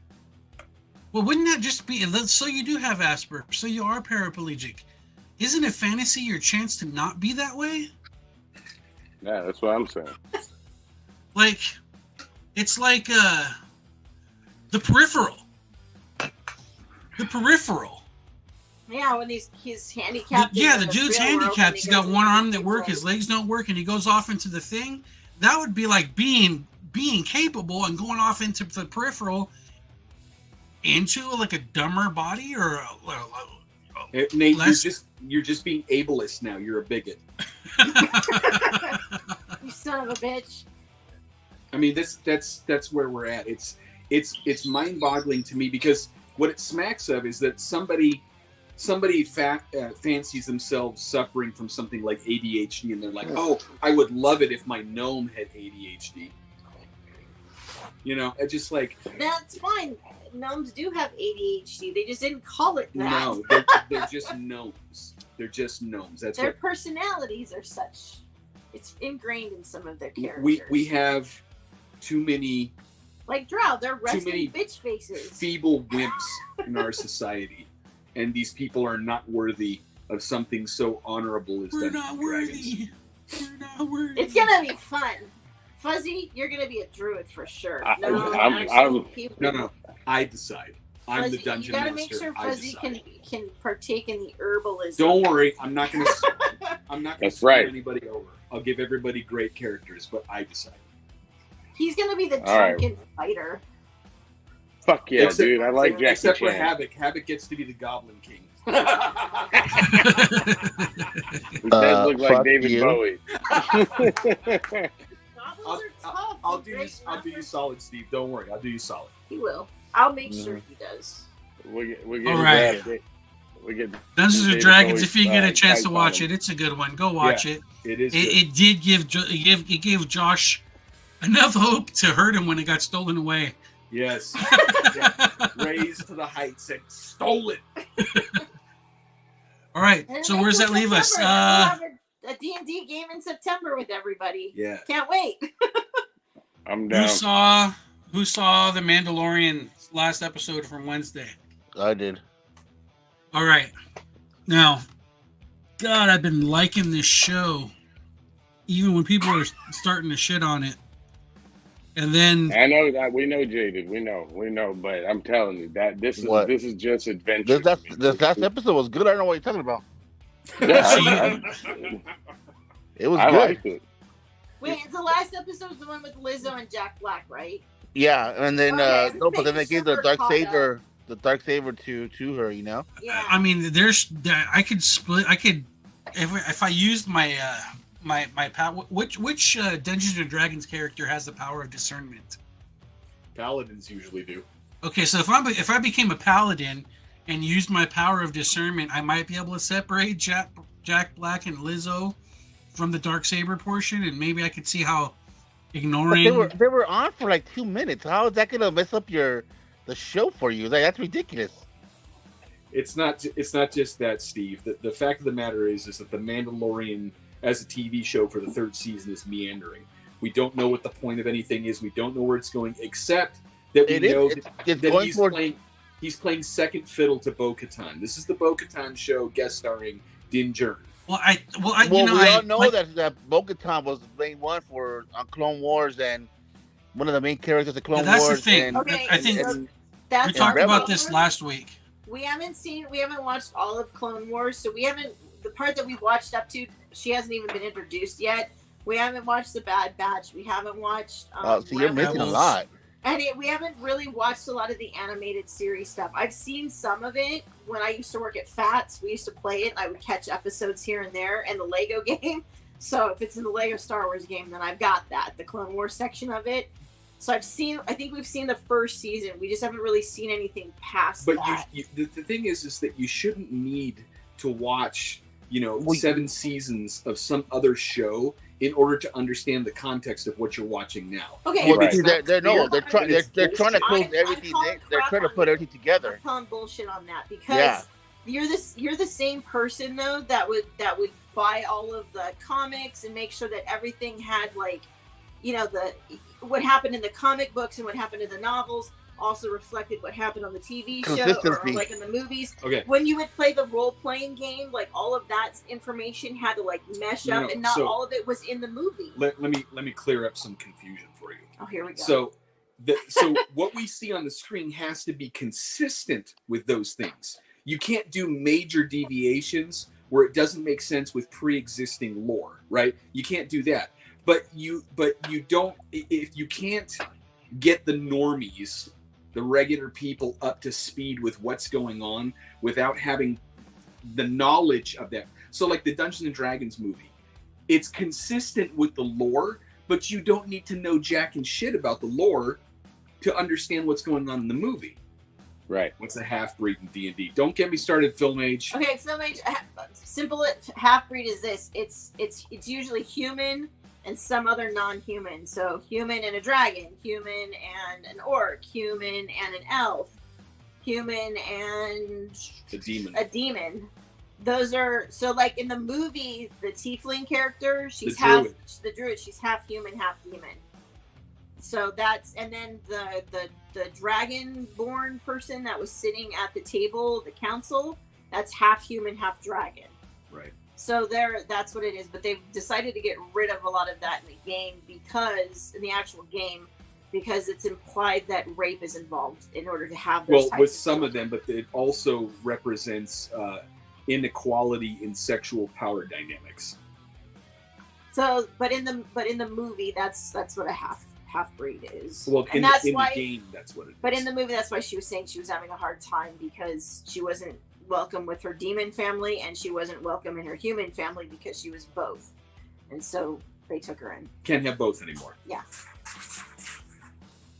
Well, wouldn't that just be so you do have Asperger's, so you are paraplegic? Isn't it fantasy your chance to not be that way? Yeah, that's what I'm saying. Like, it's like the peripheral. The peripheral. Yeah, when he's handicapped. The dude's handicapped. He's got one arm that works, his legs don't work, and he goes off into the thing. That would be like being capable and going off into the peripheral into like a dumber body or Nate, you're just being ableist now. You're a bigot. You son of a bitch. I mean, that's where we're at. It's mind-boggling to me because what it smacks of is that somebody fancies themselves suffering from something like ADHD, and they're like, "Oh, I would love it if my gnome had ADHD." You know, it's just like that's fine. Gnomes do have ADHD. They just didn't call it that. No, they're just gnomes. They're just gnomes. That's their personalities are such. It's ingrained in some of their characters. We have too many. Like Drow, they're resting bitch faces. Feeble wimps in our society, and these people are not worthy of something so honorable as Dungeons and Dragons. We're not worthy. It's gonna be fun. Fuzzy, you're gonna be a druid for sure. No. I decide. I'm Fuzzy, the dungeon master. You gotta make sure Fuzzy can partake in the herbalism. Don't worry, I'm not gonna screw right. anybody over. I'll give everybody great characters, but I decide. He's gonna be the drunken fighter. Fuck yeah, dude! I like Jackie Except Chan. for Havoc. Havoc gets to be the Goblin King. He does look like David Bowie. I'll do you solid, Steve. Don't worry, I'll do you solid. He will. I'll make sure he does. We get all right. We get Dungeons and Dragons. If you get a chance to watch it, it's a good one. Go watch it. It is. It did give Josh enough hope to hurt him when it got stolen away. Yes. Yeah. Raised to the heights and stolen. All right. So where's that leave us? We'll have a D&D game in September with everybody. Yeah. Can't wait. I'm down. Who saw the Mandalorian last episode from Wednesday? I did. All right. Now, God, I've been liking this show, even when people are starting to shit on it. And then I know that we know Jaded, we know, but I'm telling you that this is just adventure. This last episode was good. I don't know what you're talking about. Yeah, it was I good. liked it. Wait, is the last episode the one with Lizzo and Jack Black, right? Yeah, and then but then they gave the dark saber to her, you know. Yeah. I mean, I could split. I could if I used my my power. Which Dungeons and Dragons character has the power of discernment? Paladins usually do. Okay, so if I became a paladin and used my power of discernment, I might be able to separate Jack Black and Lizzo from the Darksaber portion, and maybe I could see how ignoring. But they were on for like 2 minutes. How is that gonna mess up the show for you? Like, that's ridiculous. It's not just that, Steve. The fact of the matter is that the Mandalorian as a TV show for the third season is meandering. We don't know what the point of anything is. We don't know where it's going, except that we know that he's playing. He's playing second fiddle to Bo-Katan. This is the Bo-Katan show, guest starring Din Djarin. We all know that Bo-Katan was the main one for on Clone Wars and one of the main characters of Clone that's Wars. the thing. And, Okay, I think so we that's talked our about Clone this Wars. last week. We haven't watched all of Clone Wars, so we haven't. The part that we've watched up to, she hasn't even been introduced yet. We haven't watched the Bad Batch. We haven't watched. so you're missing a lot. And we haven't really watched a lot of the animated series stuff. I've seen some of it when I used to work at FATS. We used to play it. I would catch episodes here and there, and the Lego game. So if it's in the Lego Star Wars game, then I've got that, the Clone Wars section of it. So I think we've seen the first season. We just haven't really seen anything past But that. the thing is that you shouldn't need to watch, 7 seasons of some other show in order to understand the context of what you're watching now. Okay, Well, Right. they're trying to close I'm everything. calling They're crap trying to on put you. everything together. I'm calling bullshit on that because you're the same person though that would buy all of the comics and make sure that everything had what happened in the comic books and what happened in the novels also reflected what happened on the TV show or Consistency. in the movies. Okay. When you would play the role playing game, all of that information had to mesh up, and not all of it was in the movie. Let me clear up some confusion for you. Oh, here we go. So what we see on the screen has to be consistent with those things. You can't do major deviations where it doesn't make sense with pre-existing lore, right? You can't do that. But you don't, if you can't get the normies, the regular people, up to speed with what's going on without having the knowledge of that. So like the Dungeons and Dragons movie, it's consistent with the lore, but you don't need to know jack and shit about the lore to understand what's going on in the movie. Right. What's a half-breed in D&D? Don't get me started, Film Age. Okay, Film Age, simple half-breed is this. It's usually human and some other non-human. So human and a dragon, human and an orc, human and an elf, human and a demon. Those are in the movie, the tiefling character, she's the druid, she's half human, half demon. So that's, and then the dragon-born person that was sitting at the table, the council, that's half human, half dragon. Right. So that's what it is. But they've decided to get rid of a lot of that in the game in the actual game, because it's implied that rape is involved in order to have those types with of some of them, but it also represents inequality in sexual power dynamics. So, but in the movie, that's what a half breed is. Well, and that's why the game, that's what it is. But in the movie, that's why she was saying she was having a hard time, because she wasn't welcome with her demon family and she wasn't welcome in her human family because she was both, and so they took her in. Can't have both anymore. Yeah.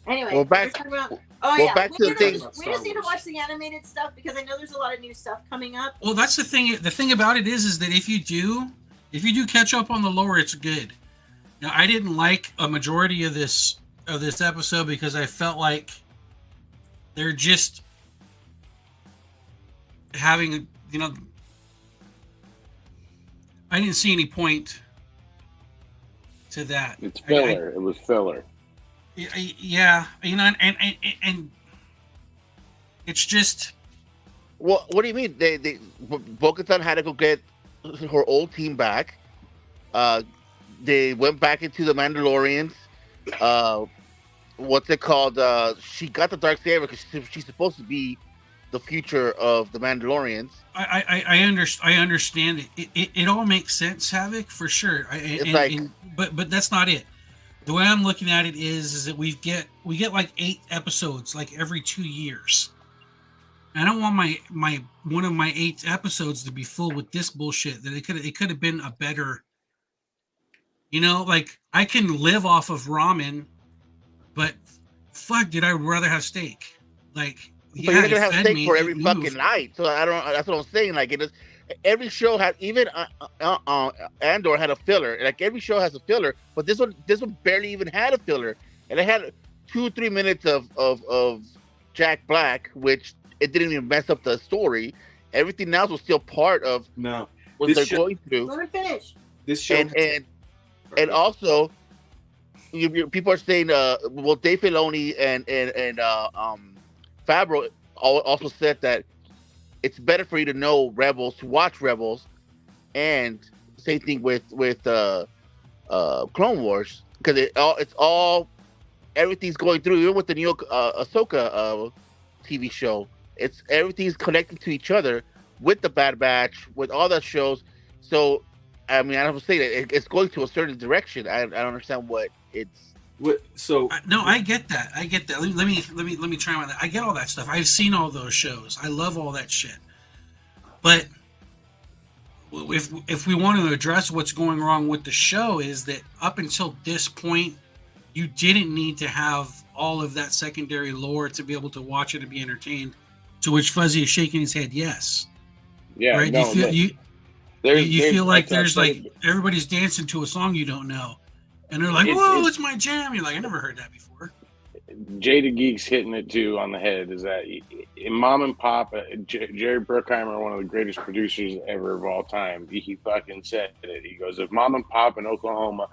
Anyway, Well, back to the thing. We just need to watch the animated stuff because I know there's a lot of new stuff coming up. Well, that's the thing. The thing about it is that if you do catch up on the lore, it's good. Now, I didn't like a majority of this episode because I felt like they're just having, I didn't see any point to that. It's filler. It was filler. Yeah, and it's just. Well, what do you mean? They Bo-Katan had to go get her old team back. They went back into the Mandalorians. What's it called? She got the Darksaber because she's supposed to be the future of the Mandalorians. I understand it. It all makes sense, Havoc, for sure. But that's not it. The way I'm looking at it is that we get like 8 episodes like every 2 years. I don't want my one of my 8 episodes to be full with this bullshit. That it could have been a better. I can live off of ramen, but fuck, did I rather have steak? But you're not gonna have steak for every fucking night. So I don't. That's what I'm saying. Like it is. Every show had, even Andor had a filler. Like every show has a filler, but this one barely even had a filler, and it had 2-3 minutes of Jack Black, which it didn't even mess up the story. Everything else was still part of what they're going through. Let me finish. This show and also, people are saying, well, Dave Filoni and Favreau also said that it's better for you to know Rebels, to watch Rebels, and same thing with Clone Wars, because it's all everything's going through. Even with the new Ahsoka TV show, everything's connected to each other with the Bad Batch, with all the shows. So, I mean, I don't say that it's going to a certain direction. I don't understand what it's. No, I get that. Let me try on that. I get all that stuff. I've seen all those shows. I love all that shit. But if we want to address what's going wrong with the show, is that up until this point, you didn't need to have all of that secondary lore to be able to watch it and be entertained. To which Fuzzy is shaking his head, yes. Yeah, right. No, you feel like there's like everybody's dancing to a song you don't know, and they're like, "Whoa, it's my jam!" You're like, "I never heard that before." Jada Geek's hitting it too on the head. Is that in Mom and Pop? Jerry Bruckheimer, one of the greatest producers ever of all time, he fucking said it. He goes, "If Mom and Pop in Oklahoma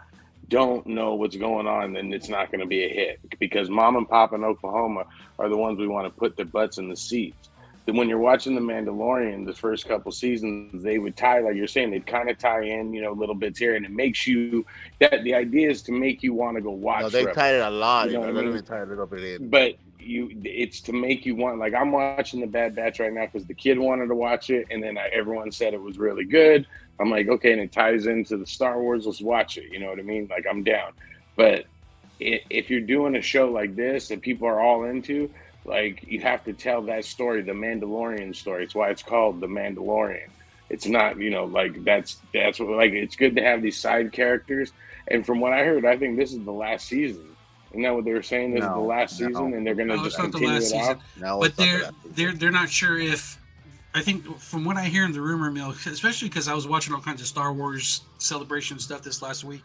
don't know what's going on, then it's not going to be a hit, because Mom and Pop in Oklahoma are the ones we want to put their butts in the seats." Then when you're watching The Mandalorian, the first couple seasons, they would tie, like you're saying, they'd kind of tie in, little bits here, and it makes you, that the idea is to make you want to go watch. No, they tied it a lot. You know what I mean? Tied it up in. But it's to make you want, like I'm watching The Bad Batch right now because the kid wanted to watch it, and then everyone said it was really good. I'm like, okay, and it ties into the Star Wars, let's watch it. You know what I mean? Like, I'm down. But if you're doing a show like this that people are all into, like, you have to tell that story, the Mandalorian story. It's why it's called The Mandalorian. It's not, like that's what, like, it's good to have these side characters. And from what I heard, I think this is the last season. Isn't that what they were saying? This is the last season, and they're going to just continue it off. No, but they're not sure if. I think from what I hear in the rumor mill, especially because I was watching all kinds of Star Wars celebration stuff this last week,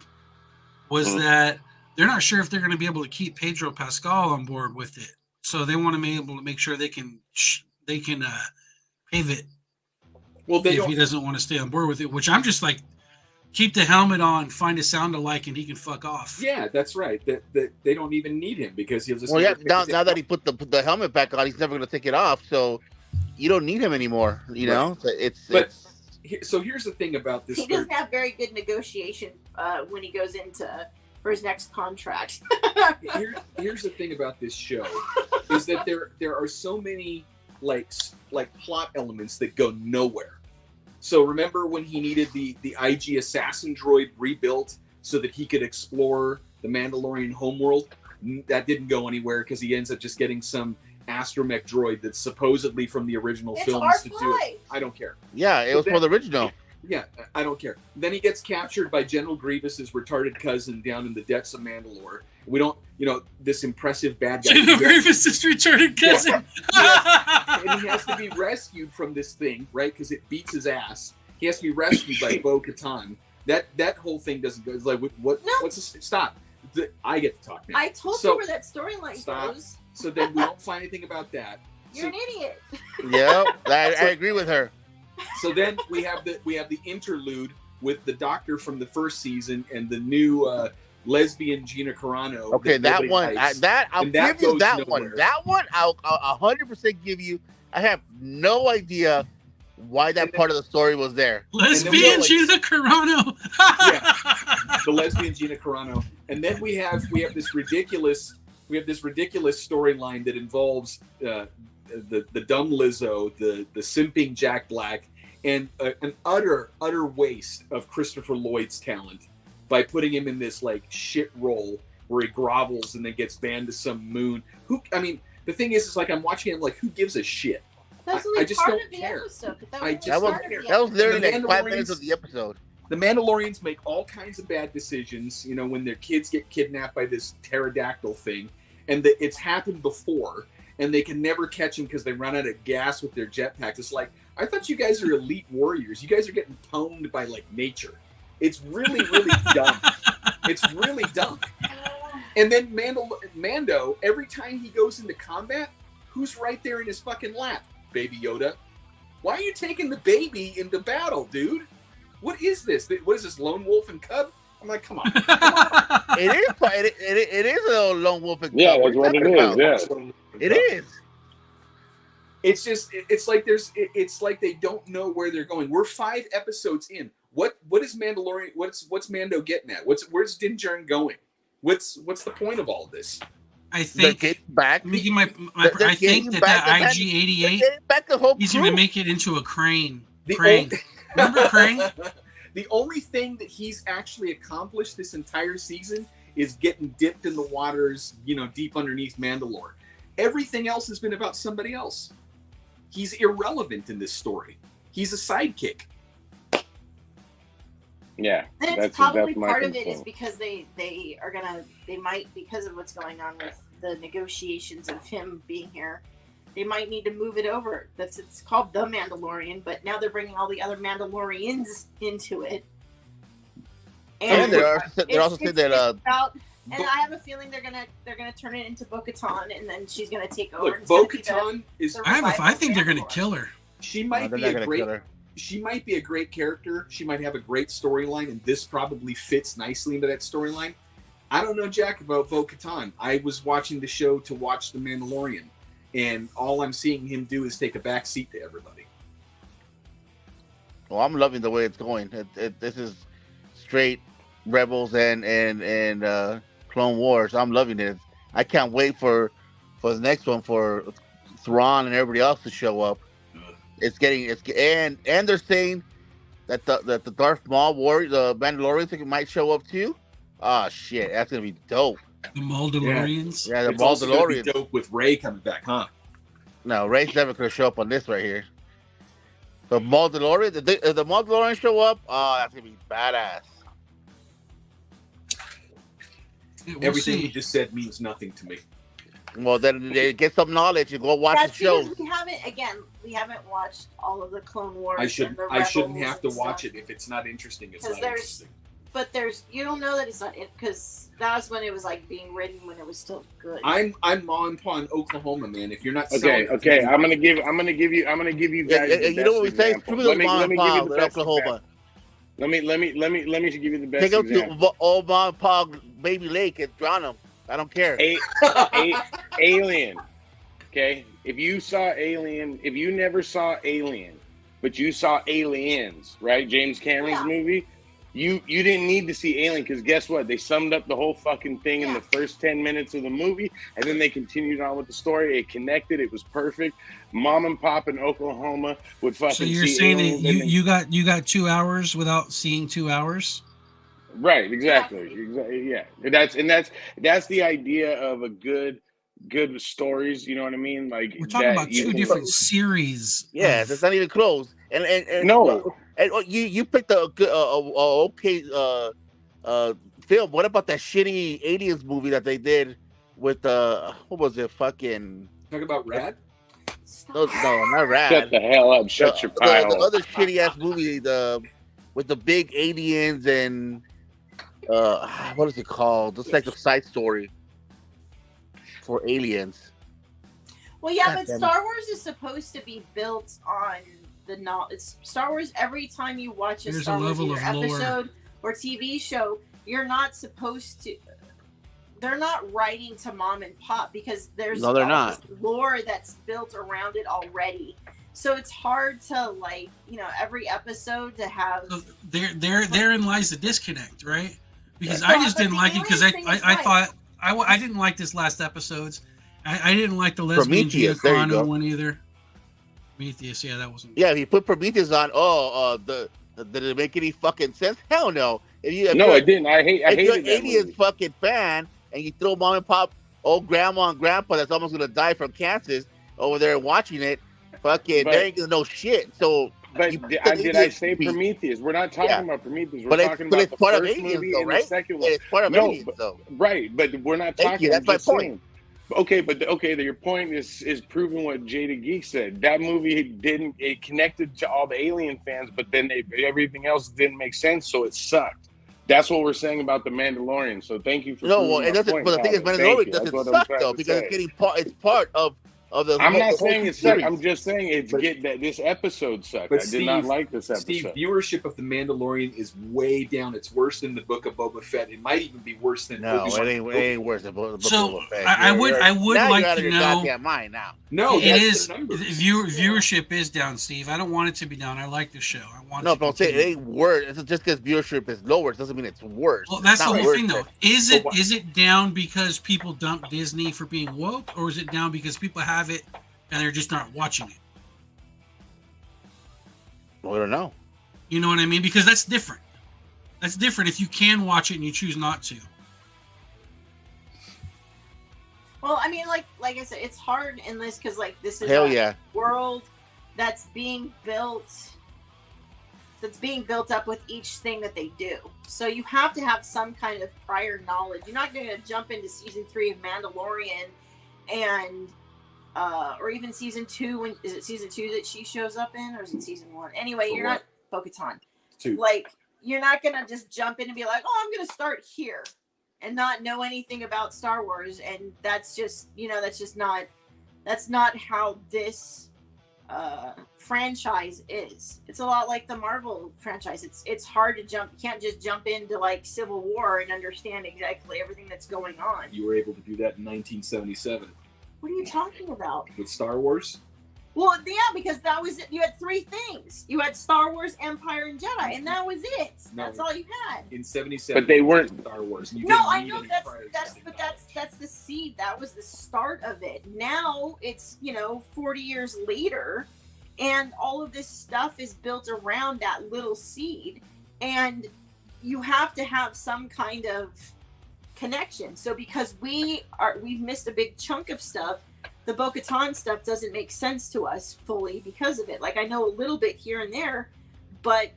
was that they're not sure if they're going to be able to keep Pedro Pascal on board with it. So they want to be able to make sure they can pivot. Well, if he doesn't want to stay on board with it, which I'm just like, keep the helmet on, find a sound alike, and he can fuck off. Yeah, that's right. That they don't even need him because he'll just. Well, yeah. Now that he put the helmet back on, he's never going to take it off. So you don't need him anymore. You know, so here's the thing about this. He doesn't have very good negotiation when he goes into for his next contract. Here's the thing about this show is that there are so many like plot elements that go nowhere. So remember when he needed the IG assassin droid rebuilt so that he could explore the Mandalorian homeworld? That didn't go anywhere because he ends up just getting some astromech droid that's supposedly from the original films to do it. I don't care. Yeah, it was for the original. Yeah, I don't care. Then he gets captured by General Grievous's retarded cousin down in the depths of Mandalore. We don't, this impressive bad guy. General Grievous's retarded cousin. Yeah. And he has to be rescued from this thing, right? Because it beats his ass. He has to be rescued by Bo-Katan. That whole thing doesn't go. It's like, what? No. What's this? Stop. I get to talk now. I told you where that storyline goes. So then we don't find anything about that. You're an idiot. Yeah, I agree with her. So then we have the interlude with the doctor from the first season and the new lesbian Gina Carano. Okay, that one. I'll give you that one. That one, I'll 100% give you. I have no idea why that part of the story was there. Lesbian Gina Carano. Yeah, the lesbian Gina Carano. And then we have this ridiculous storyline that involves the dumb Lizzo, the simping Jack Black, and an utter waste of Christopher Lloyd's talent by putting him in this like shit role where he grovels and then gets banned to some moon. The thing is like I'm watching him like, who gives a shit? I just don't care. That was literally like 5 minutes of the episode. The Mandalorians make all kinds of bad decisions, when their kids get kidnapped by this pterodactyl thing, and it's happened before, and they can never catch them because they run out of gas with their jetpacks. It's like, I thought you guys are elite warriors. You guys are getting pwned by like nature. It's really, really dumb. It's really dumb. And then Mando, every time he goes into combat, who's right there in his fucking lap? Baby Yoda. Why are you taking the baby into battle, dude? What is this? What is this, Lone Wolf and Cub? I'm like, come on. It is. It is a little Lone Wolf and Cub. Yeah, that's what it is. Yeah. It is. It is. What are you talking about? It It's just it's like it's like they don't know where they're going. We're 5 episodes in. What is Mandalorian? What's Mando getting at? Where's Din Djarin going? What's the point of all this? I think back. I think that IG-88 back the whole he's crew. going to make it into a crane. The Remember Krang? The only thing that he's actually accomplished this entire season is getting dipped in the waters, deep underneath Mandalore. Everything else has been about somebody else. He's irrelevant in this story. He's a sidekick. Yeah, And it's probably part of it is because they might, because of what's going on with the negotiations of him being here, they might need to move it over. It's called The Mandalorian, but now they're bringing all the other Mandalorians into it. And they're also saying that and I have a feeling they're gonna turn it into Bo-Katan, and then she's gonna take over. Look, Bo-Katan is. I think they're gonna kill her. She might be a great. She might be a great character. She might have a great storyline, and this probably fits nicely into that storyline. I don't know jack about Bo-Katan. I was watching the show to watch The Mandalorian, and all I'm seeing him do is take a back seat to everybody. Well, I'm loving the way it's going. This is straight Rebels and Clone Wars. I'm loving it. I can't wait for the next one for Thrawn and everybody else to show up. And they're saying that the Darth Maul warrior, the Mandalorian thing might show up too. Oh shit, that's gonna be dope. The Mandalorians. Yeah, the it's also gonna be Mandalorians. dope with Rey coming back, huh? No, Rey's never gonna show up on this right here. The Mandalorian, if the Mandalorian show up, oh, that's gonna be badass. Everything you just said means nothing to me. Well, then they get some knowledge and go watch That's the show. because we haven't watched all of the Clone Wars. I shouldn't have to watch stuff. it if it's not interesting. It's not There's- interesting. But you don't know that it's not it, because that was when it was like being written when it was still good. I'm Ma and Pa in Oklahoma, man. If you're not Okay. I'm gonna give you guys. Yeah, the you know what we best say? example. Let me give you the best Oklahoma. example. Let me give you the best Take them example. to old Mom and Pa Baby Lake and drown them. I don't care. Alien. Okay, if you never saw Alien, but you saw Aliens, right? James Cameron's movie. You didn't need to see Alien because guess what? They summed up the whole fucking thing in the first 10 minutes of the movie, and then they continued on with the story. It connected. It was perfect. Mom and Pop in Oklahoma would fucking. So you're see saying aliens that you got 2 hours without seeing 2 hours? Right, exactly. Yeah. That's the idea of a good stories, you know what I mean? Like We're talking about two different series. Yeah, that's not even close. And no. And you picked a good okay film. What about that shitty aliens movie that they did with what was it? Fucking talk about Rad? No, not Rad. Shut the hell up. Shut your pile. The other shitty ass movie, with the big aliens and what is it called? It's like a side story for aliens. Well, yeah, but Star Wars is supposed to be built on the knowledge. Star Wars, every time you watch a Star Wars either episode or TV show, you're not supposed to. They're not writing to Mom and Pop because there's they're not. Lore that's built around it already. So it's hard to every episode to have. So therein lies the disconnect, right? Because I just didn't like it because I thought I didn't like this last episode's. I didn't like the lesbian Giancarlo one either. Prometheus, yeah, that wasn't. Yeah, if you put Prometheus on, did it make any fucking sense? Hell no. No, it didn't. I hated you're an that Aliens movie. fucking fan, and you throw Mom and Pop, old grandma and grandpa that's almost gonna die from cancer over there watching it, they ain't gonna know shit. So. But did I say Prometheus? We're not talking about Prometheus. We're talking about the part first of aliens, movie though, and right? the second one. It's part of aliens, though. Right, but we're not talking. That's my point. Saying. Okay, but your point is proving what Jada Geek said. That movie it connected to all the alien fans, but then everything else didn't make sense, so it sucked. That's what we're saying about the Mandalorian. So thank you for it doesn't. But the thing is, Mandalorian doesn't suck though because it's part of of the. I'm not the whole saying it series. sucked. I'm just saying it's getting that this episode sucked. But I did not like this episode. Steve, viewership of The Mandalorian is way down. It's worse than the Book of Boba Fett. It might even be worse than. No, Obi-Wan. it ain't worse than Book So, of Fett. I would now like you're out to of your know. goddamn mind now. No, It that's is the numbers. viewership is down, Steve. I don't want it to be down. I like the show. I want. No, it to but I'm saying it continue. ain't worse. It's just because viewership is lower. It doesn't mean it's worse. Well, that's It's the not whole worse thing, though. than- Is it down because people dump Disney for being woke, or is it down because people have it and they're just not watching it? I don't know. You know what I mean? Because that's different. That's different if you can watch it and you choose not to. Well, I mean, like I said, it's hard in this because like this is Hell a yeah. world that's being built up with each thing that they do. So you have to have some kind of prior knowledge. You're not going to jump into season 3 of Mandalorian and or even season 2. When is it season 2 that she shows up in, or is it season 1? Anyway, For you're what? not Bo-Katan. 2. Like, you're not going to just jump in and be like, oh, I'm going to start here and not know anything about Star Wars. And that's just, that's not how this franchise is. It's a lot like the Marvel franchise. It's hard to jump. You can't just jump into like Civil War and understand exactly everything that's going on. You were able to do that in 1977 What are you talking about? with Star Wars. Well, yeah, because that was it. You had 3 things. You had Star Wars, Empire, and Jedi, and that was it. No. That's all you had. In 77, But they weren't- Star Wars. And you No, didn't I need know any prior that's the seed. That was the start of it. Now it's 40 years later, and all of this stuff is built around that little seed, and you have to have some kind of connection. So because we've missed a big chunk of stuff, the Bo-Katan stuff doesn't make sense to us fully because of it. Like, I know a little bit here and there, but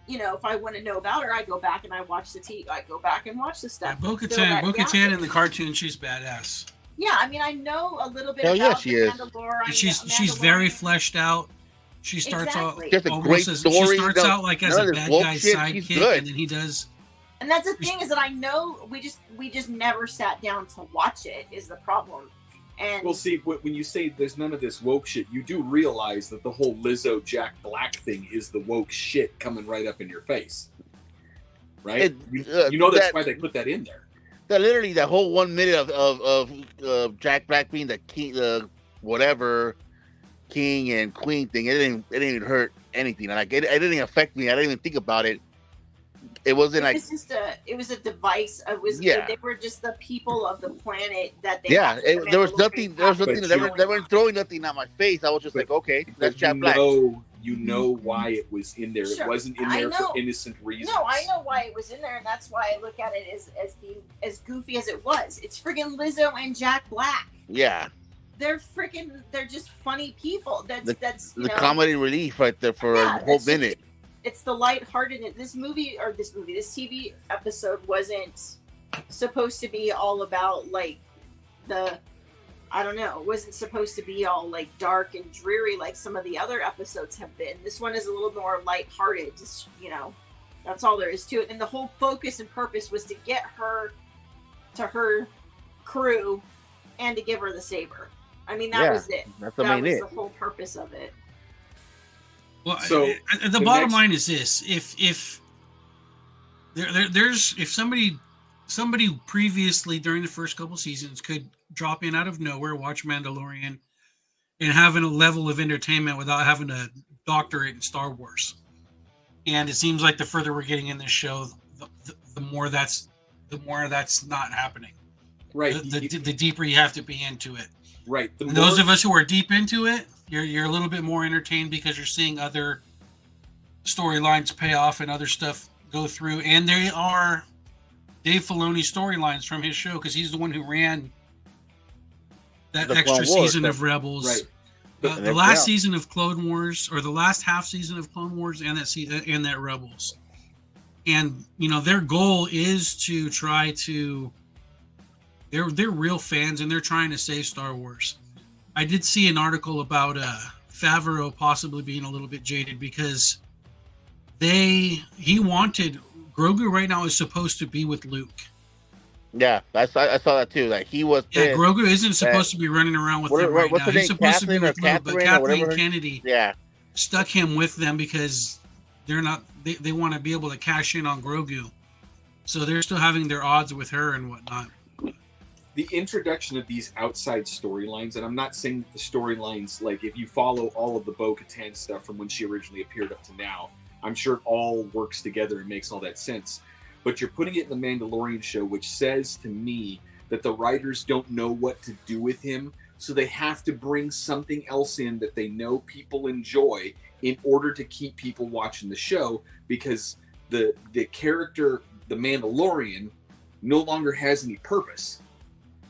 if I want to know about her, I go back and I watch I go back and watch the stuff. Bo-Katan in the cartoon, she's badass. Yeah, I mean, I know a little bit Hell about yeah, she the is. Mandalorian. And she's very fleshed out. She starts Exactly. She has a almost great as story, she starts out like as none a of this bad woke guy shit, she's sidekick, good. and then he does. And that's the thing, is that I know we just never sat down to watch it is the problem. And Well, see, when you say there's none of this woke shit, you do realize that the whole Lizzo Jack Black thing is the woke shit coming right up in your face, right? You know that's why they put that in there. That literally that whole 1 minute of Jack Black being the king, whatever king and queen thing, it didn't even hurt anything. Like it didn't affect me. I didn't even think about it. It wasn't like it was a device. Yeah. They were just the people of the planet that they. yeah. had to There was Mandalorian nothing. There was have nothing. But They weren't throwing nothing at my face. I was just But- like, okay, that's But Jack Black. You know why it was in there. Sure. It wasn't in I there know. for innocent reasons. No, I know why it was in there, and that's why I look at it as being as goofy as it was. It's friggin' Lizzo and Jack Black. Yeah, They're just funny people. That's the comedy relief right there for Yeah, a whole that's just- minute. It's the lighthearted. This TV episode wasn't supposed to be all about like it wasn't supposed to be all like dark and dreary like some of the other episodes have been. This one is a little more lighthearted. Just that's all there is to it. And the whole focus and purpose was to get her to her crew and to give her the saber. I mean, that Yeah, was it. That's the That main was it. the whole purpose of it. Well, So, the the bottom next- line is this: if somebody previously during the first couple seasons could drop in out of nowhere, watch Mandalorian, and having a level of entertainment without having a doctorate in Star Wars, and it seems like the further we're getting in this show, the more that's not happening. Right. The deeper you have to be into it. Right. And those of us who are deep into it, you're a little bit more entertained because you're seeing other storylines pay off and other stuff go through. And they are Dave Filoni storylines from his show because he's the one who ran that The extra Clone Wars season stuff. of Rebels. Right. The last season of Clone Wars, or the last half season of Clone Wars, and that Rebels. And their goal is to try to. They're real fans, and they're trying to save Star Wars. I did see an article about Favreau possibly being a little bit jaded because he wanted Grogu right now is supposed to be with Luke, Yeah, I saw that too. Like he was Yeah, pissed. Grogu isn't that- supposed to be running around with them right what's now. her He's name? supposed to be Kathleen or with Luke, but Catherine or Kathleen whatever. Kennedy Yeah, stuck him with them because they're not. They want to be able to cash in on Grogu, so they're still having their odds with her and whatnot. The introduction of these outside storylines, and I'm not saying the storylines, like if you follow all of the Bo-Katan stuff from when she originally appeared up to now, I'm sure it all works together and makes all that sense. But you're putting it in the Mandalorian show, which says to me that the writers don't know what to do with him, so they have to bring something else in that they know people enjoy in order to keep people watching the show, because the character, the Mandalorian, no longer has any purpose.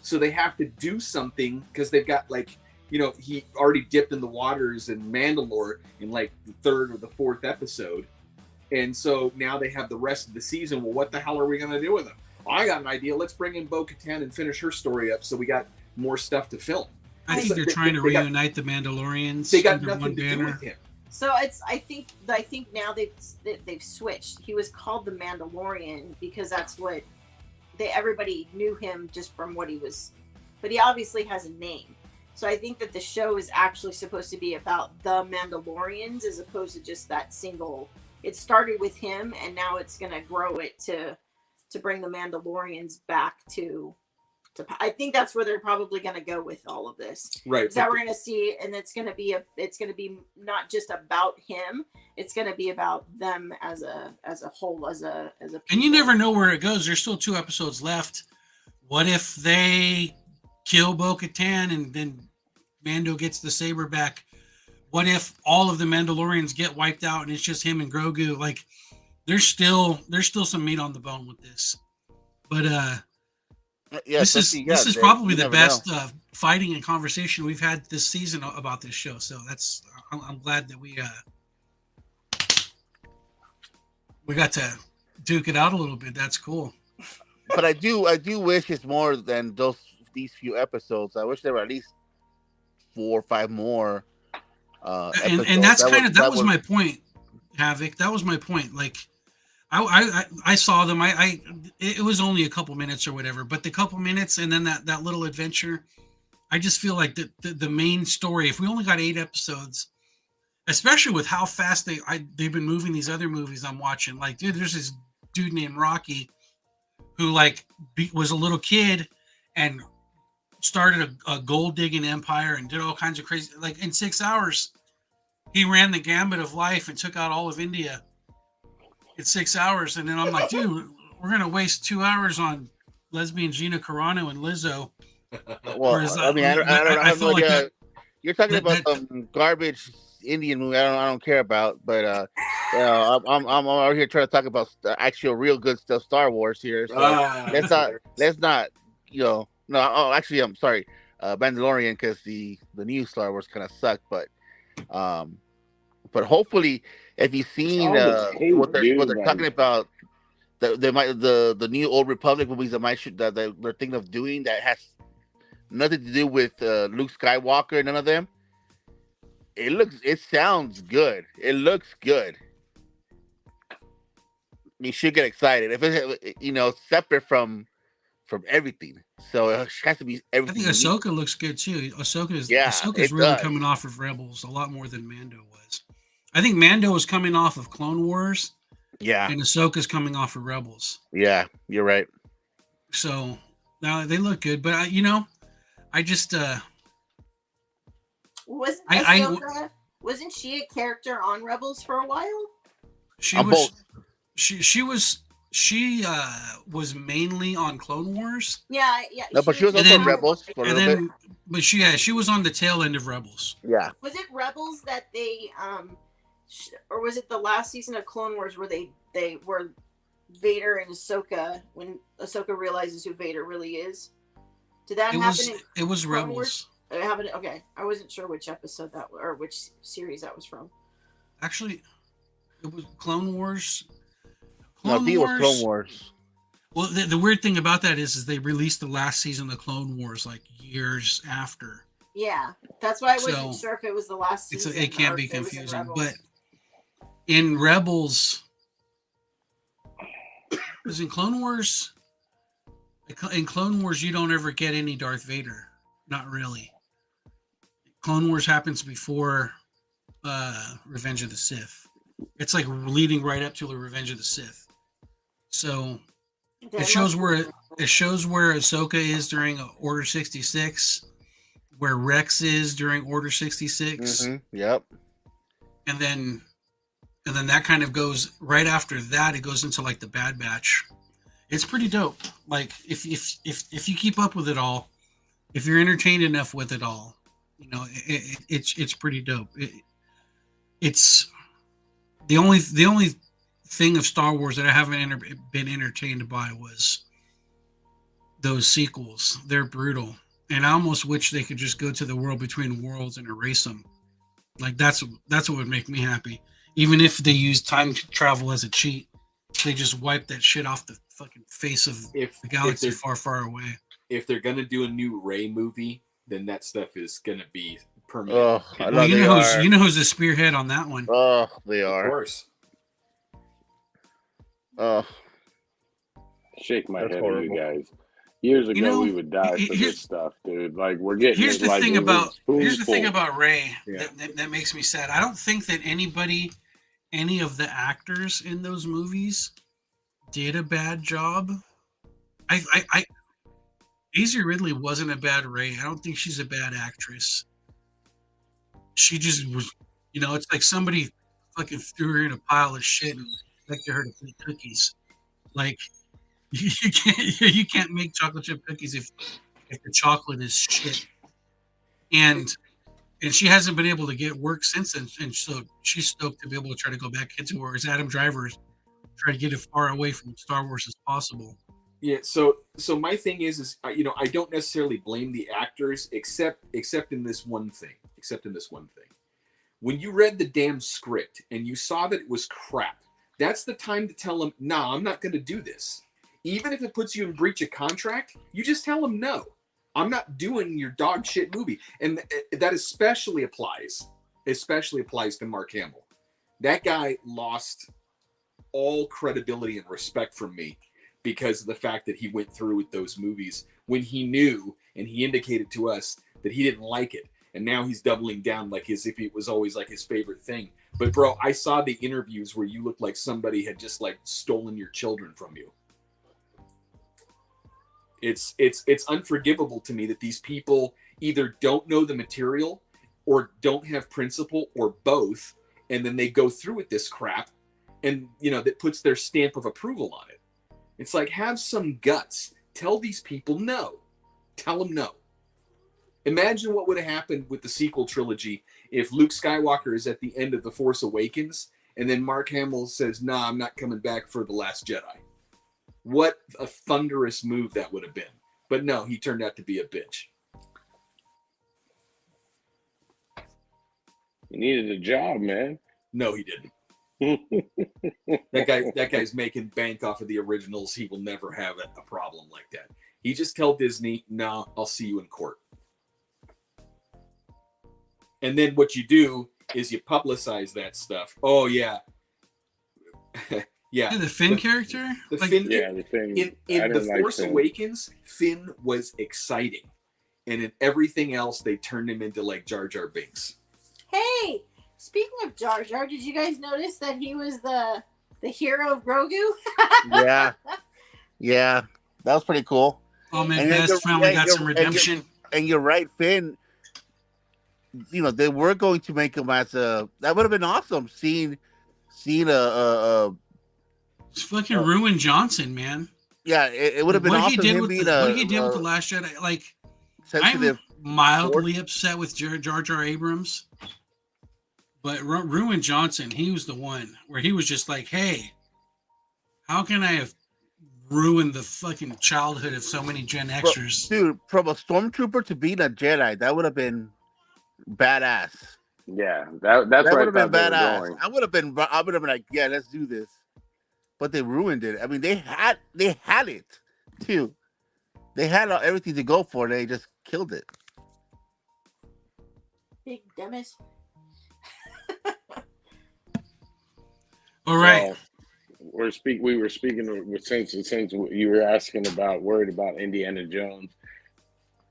So they have to do something because they've got, like, you know, he already dipped in the waters in Mandalore in like the 3rd or the 4th episode. And so now they have the rest of the season. Well, what the hell are we going to do with him? I got an idea. Let's bring in Bo-Katan and finish her story up so we got more stuff to film. I think they're trying to reunite the Mandalorians. They got under nothing one to do banner. with him. So I think now they've switched. He was called the Mandalorian because that's what everybody knew him just from what he was, but he obviously has a name. So I think that the show is actually supposed to be about the Mandalorians as opposed to just that single. It started with him, and now it's going to grow it to bring the Mandalorians back to. I think that's where they're probably going to go with all of this. Right. Is that we're going to see, and it's going to be not just about him. It's going to be about them as a whole, as a. People. And you never know where it goes. There's still 2 episodes left. What if they kill Bo-Katan and then Mando gets the saber back? What if all of the Mandalorians get wiped out and it's just him and Grogu? Like, there's still some meat on the bone with this. But yeah. this is probably the best fighting and conversation we've had this season about this show. So I'm glad that we got to duke it out a little bit. That's cool. But I do wish it's more than these few episodes. I wish there were at least 4 or 5 more. And that's that was my point, Havoc. That was my point. Like, I saw them. It was only a couple minutes or whatever, but the couple minutes and then that little adventure, I just feel like the main story. If we only got 8 episodes, especially with how fast they've been moving these other movies I'm watching. Like, dude, there's this dude named Rocky who was a little kid and started a gold digging empire and did all kinds of crazy. Like, in 6 hours, he ran the gambit of life and took out all of India. In 6 hours, and then I'm like, dude, we're gonna waste 2 hours on lesbian Gina Carano and Lizzo. Well, I mean, I feel like you're talking about some garbage Indian movie I don't care about, but I'm out here trying to talk about actual real good stuff, Star Wars here. So let's not, no. Oh, actually, I'm sorry, Mandalorian, because the new Star Wars kind of sucked, but hopefully, if you've seen what they're talking about, the new Old Republic movies that they're thinking of doing that has nothing to do with Luke Skywalker, none of them. It sounds good. It looks good. You should get excited if it's separate from everything. So it has to be everything. I think Ahsoka looks good too. Ahsoka's really coming off of Rebels a lot more than Mando was. I think Mando was coming off of Clone Wars. Yeah. And Ahsoka's coming off of Rebels. Yeah, you're right. So now they look good, but I just wasn't she a character on Rebels for a while? She was mainly on Clone Wars. Yeah. No, but she was also on Rebels for a little bit. But she was on the tail end of Rebels. Yeah. Was it Rebels that they or was it the last season of Clone Wars where they were Vader and Ahsoka when Ahsoka realizes who Vader really is? Did that happen? It was Clone Rebels. Wars? It happened. Okay, I wasn't sure which episode or which series that was from. Actually, it was Clone Wars. I think it was Clone Wars. Well, the weird thing about that is they released the last season of Clone Wars like years after. Yeah, that's why I wasn't sure if it was the last season. It can be confusing, but in Rebels, was in Clone Wars. In Clone Wars, you don't ever get any Darth Vader. Not really. Clone Wars happens before Revenge of the Sith. It's like leading right up to the Revenge of the Sith. So it shows where Ahsoka is during Order 66, where Rex is during Order 66. Yep. And then that kind of goes right after that. It goes into like the Bad Batch. It's pretty dope. Like if you keep up with it all, if you're entertained enough with it all, you know it's pretty dope. It's the only thing of Star Wars that I haven't been entertained by was those sequels. They're brutal, and I almost wish they could just go to the world between worlds and erase them. Like that's what would make me happy. Even if they use time travel as a cheat, they just wipe that shit off the fucking face of the galaxy far, far away. If they're gonna do a new Rey movie, then that stuff is gonna be permanent. Oh, well, you know who's the spearhead on that one. Oh, they are. Of course. Oh, shake my head at you guys. Years ago, we would die for this stuff, dude. Like we're getting. Here's the thing about Rey Yeah. that makes me sad. I don't think that any of the actors in those movies did a bad job. Daisy Ridley wasn't a bad Rey. I don't think she's a bad actress. She just was, it's like somebody fucking threw her in a pile of shit and expected her to eat cookies. Like you can't make chocolate chip cookies if the chocolate is shit. And she hasn't been able to get work since then, and so she's stoked to be able to try to go back into her as Adam Driver's try to get it far away from Star Wars as possible. Yeah, so my thing is I don't necessarily blame the actors except in this one thing. When you read the damn script and you saw that it was crap, that's the time to tell them, "Nah, I'm not going to do this." Even if it puts you in breach of contract, you just tell them, "No, I'm not doing your dog shit movie." And that especially applies to Mark Hamill. That guy lost all credibility and respect from me because of the fact that he went through with those movies when he knew and he indicated to us that he didn't like it. And now he's doubling down like as if it was always like his favorite thing. But bro, I saw the interviews where you looked like somebody had just like stolen your children from you. It's unforgivable to me that these people either don't know the material or don't have principle or both, and then they go through with this crap and that puts their stamp of approval on it. It's like, have some guts. Tell these people no. Tell them no. Imagine what would have happened with the sequel trilogy if Luke Skywalker is at the end of The Force Awakens and then Mark Hamill says, "Nah, I'm not coming back for The Last Jedi." What a thunderous move that would have been. But no, he turned out to be a bitch. He needed a job, man. No, he didn't. That guy's making bank off of the originals. He will never have a problem like that. He just tell Disney, "No, I'll see you in court." And then what you do is you publicize that stuff. Oh yeah. Yeah. The Finn character? The Finn. In The Force Finn. Awakens, Finn was exciting. And in everything else, they turned him into like Jar Jar Binks. Hey, speaking of Jar Jar, did you guys notice that he was the hero of Grogu? Yeah, that was pretty cool. Oh man, Best finally got some redemption. And you're right, Finn. They were going to make him as that would have been awesome. Seeing a It's fucking Ruin Johnson, man. Yeah, it would have been awesome. What he did with The Last Jedi, like, I'm mildly upset with Jar Jar Abrams, but Ruin Johnson, he was the one where he was just like, "Hey, how can I have ruined the fucking childhood of so many Gen Xers?" Dude, from a stormtrooper to being a Jedi, that would have been badass. Yeah, that would have been badass. I would have been like, "Yeah, let's do this." But they ruined it. I mean, they had it too. They had everything to go for. They just killed it. Big dumbass. All right. Well, we were speaking since you were asking about worried about Indiana Jones.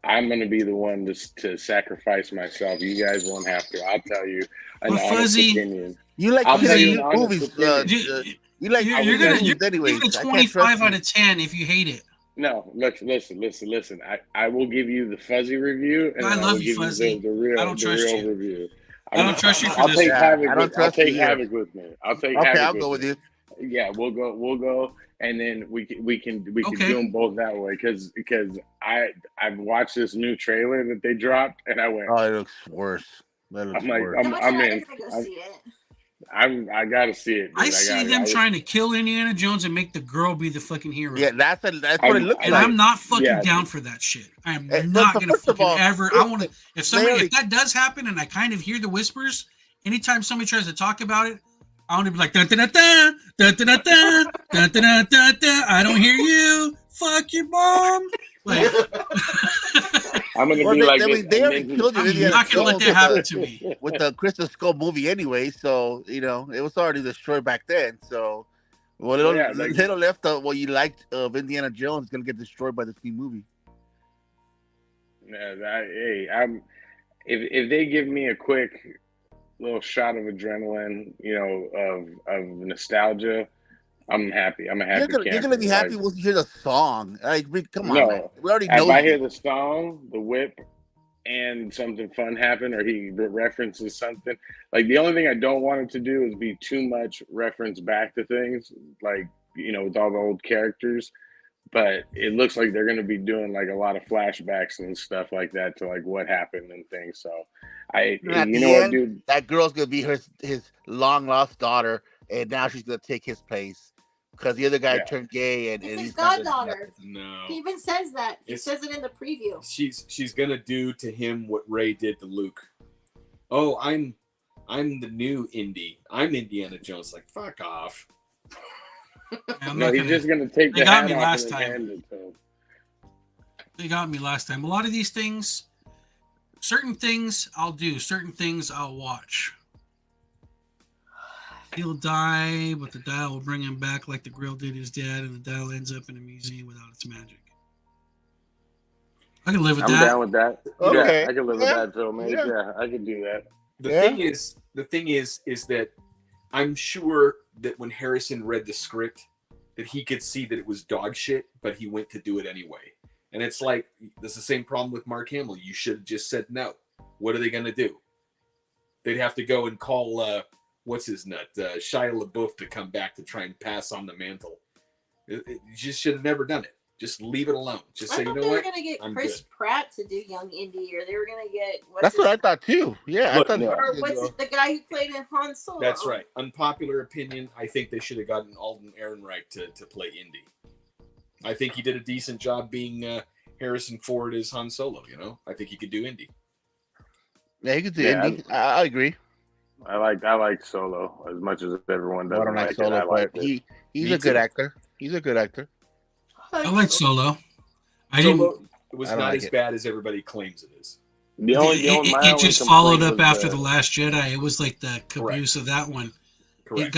I'm going to be the one to sacrifice myself. You guys won't have to. I'll tell you an Well, honest Fuzzy, opinion. You like I'll picking tell up you new an honest movies. opinion. You like you're picking gonna up you're movies anyways. giving it I can't trust 25 out you. of 10 if you hate it. No, listen. I will give you the fuzzy review, and I then I love will you, give you Fuzzy. the real I don't trust you. review. I don't trust you for I'll this take one. Havoc. I don't trust I'll take you either. Havoc with me. I'll take Okay, Havoc I'll go with me. you. Yeah, we'll go, and then we can Okay. do them both that way because I've watched this new trailer that they dropped, and I went. Oh, it looks worse. That looks I'm like, worse. How much I'm are in. gonna go see it? I gotta see it. Dude. I see them trying to kill Indiana Jones and make the girl be the fucking hero. Yeah, that's what it looks And like. I'm not fucking yeah. down for that shit. I am Hey, not so gonna first of fucking all, ever. I want to. If that does happen, and I kind of hear the whispers, anytime somebody tries to talk about it, I want to be like, dun, dun, dun, dun, dun, dun, dun, dun, dun, dun, dun, dun. I don't hear you. Fuck your mom. Like, I'm gonna Well, be like they this. already killed you. I'm Indiana not gonna let Jones that happen to me. with the Crystal Skull movie anyway, so it was already destroyed back then. So little left of what you liked of Indiana Jones is gonna get destroyed by this new movie. If they give me a quick little shot of adrenaline, of nostalgia, I'm happy. I'm a happy camper. You're gonna be happy once you hear the song. Come on, man. We already if know. I hear the song, the whip, and something fun happen, or he references something. Like the only thing I don't want it to do is be too much reference back to things, like with all the old characters. But it looks like they're going to be doing like a lot of flashbacks and stuff like that to like what happened and things. So what, dude? That girl's gonna be his long lost daughter, and now she's gonna take his place because the other guy turned gay and It's he's his goddaughter. No, He even says that. He says it in the preview. She's gonna do to him what Ray did to Luke. Oh, I'm the new Indy. I'm Indiana Jones. Like, fuck off. He's just gonna take the hat off last and time. hand it to him. They got me last time. A lot of these things, certain things I'll do, certain things I'll watch. He'll die, but the dial will bring him back like the grill did his dad, and the dial ends up in a museum without its magic. I can live with that. I'm down with that. Okay. Yeah, I can live with that, Phil, man. Yeah, I can do that. The thing is that I'm sure that when Harrison read the script, that he could see that it was dog shit, but he went to do it anyway. And it's like, that's the same problem with Mark Hamill. You should have just said no. What are they going to do? They'd have to go and call, what's his nut, Shia LaBeouf to come back to try and pass on the mantle. You just should have never done it. Just leave it alone. Just say, you know what? They were going to get Chris Pratt to do young Indy, or they were going to get... That's what I thought too. Yeah, Or what's it, the guy who played in Han Solo? That's right. Unpopular opinion. I think they should have gotten Alden Ehrenreich to play Indy. I think he did a decent job being Harrison Ford as Han Solo. I think he could do Indy. Yeah, he could do Indy. I agree. I like Solo as much as everyone does. I don't like Solo, but he's a good actor. He's a good actor. I like Solo. Solo was not as bad as everybody claims it is. It just followed up after The Last Jedi. It was like the caboose of that one. Correct.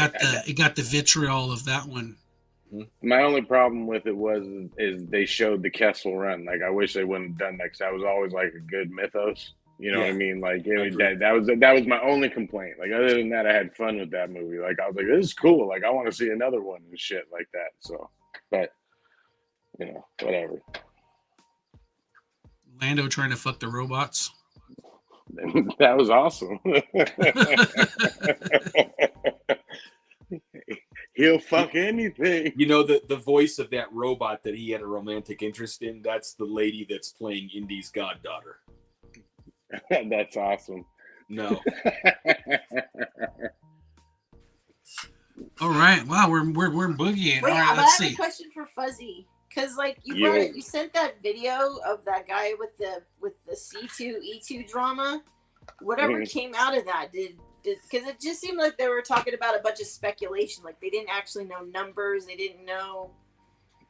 It got the vitriol of that one. My only problem with it is they showed the Kessel Run. Like, I wish they wouldn't have done that because that was always like a good mythos. You know what I mean? Like that was my only complaint. Like, other than that, I had fun with that movie. Like, I was like, this is cool. Like, I want to see another one and shit like that. So, but whatever. Lando trying to fuck the robots. That was awesome. He'll fuck anything. The voice of that robot that he had a romantic interest in, that's the lady that's playing Indy's goddaughter. That's awesome. No. All right. Wow, we're boogieing. Wait, All right, but let's I have see. a question for Fuzzy. Because you sent that video of that guy with the C2E2 drama. Whatever came out of that, because it just seemed like they were talking about a bunch of speculation. Like, they didn't actually know numbers. They didn't know.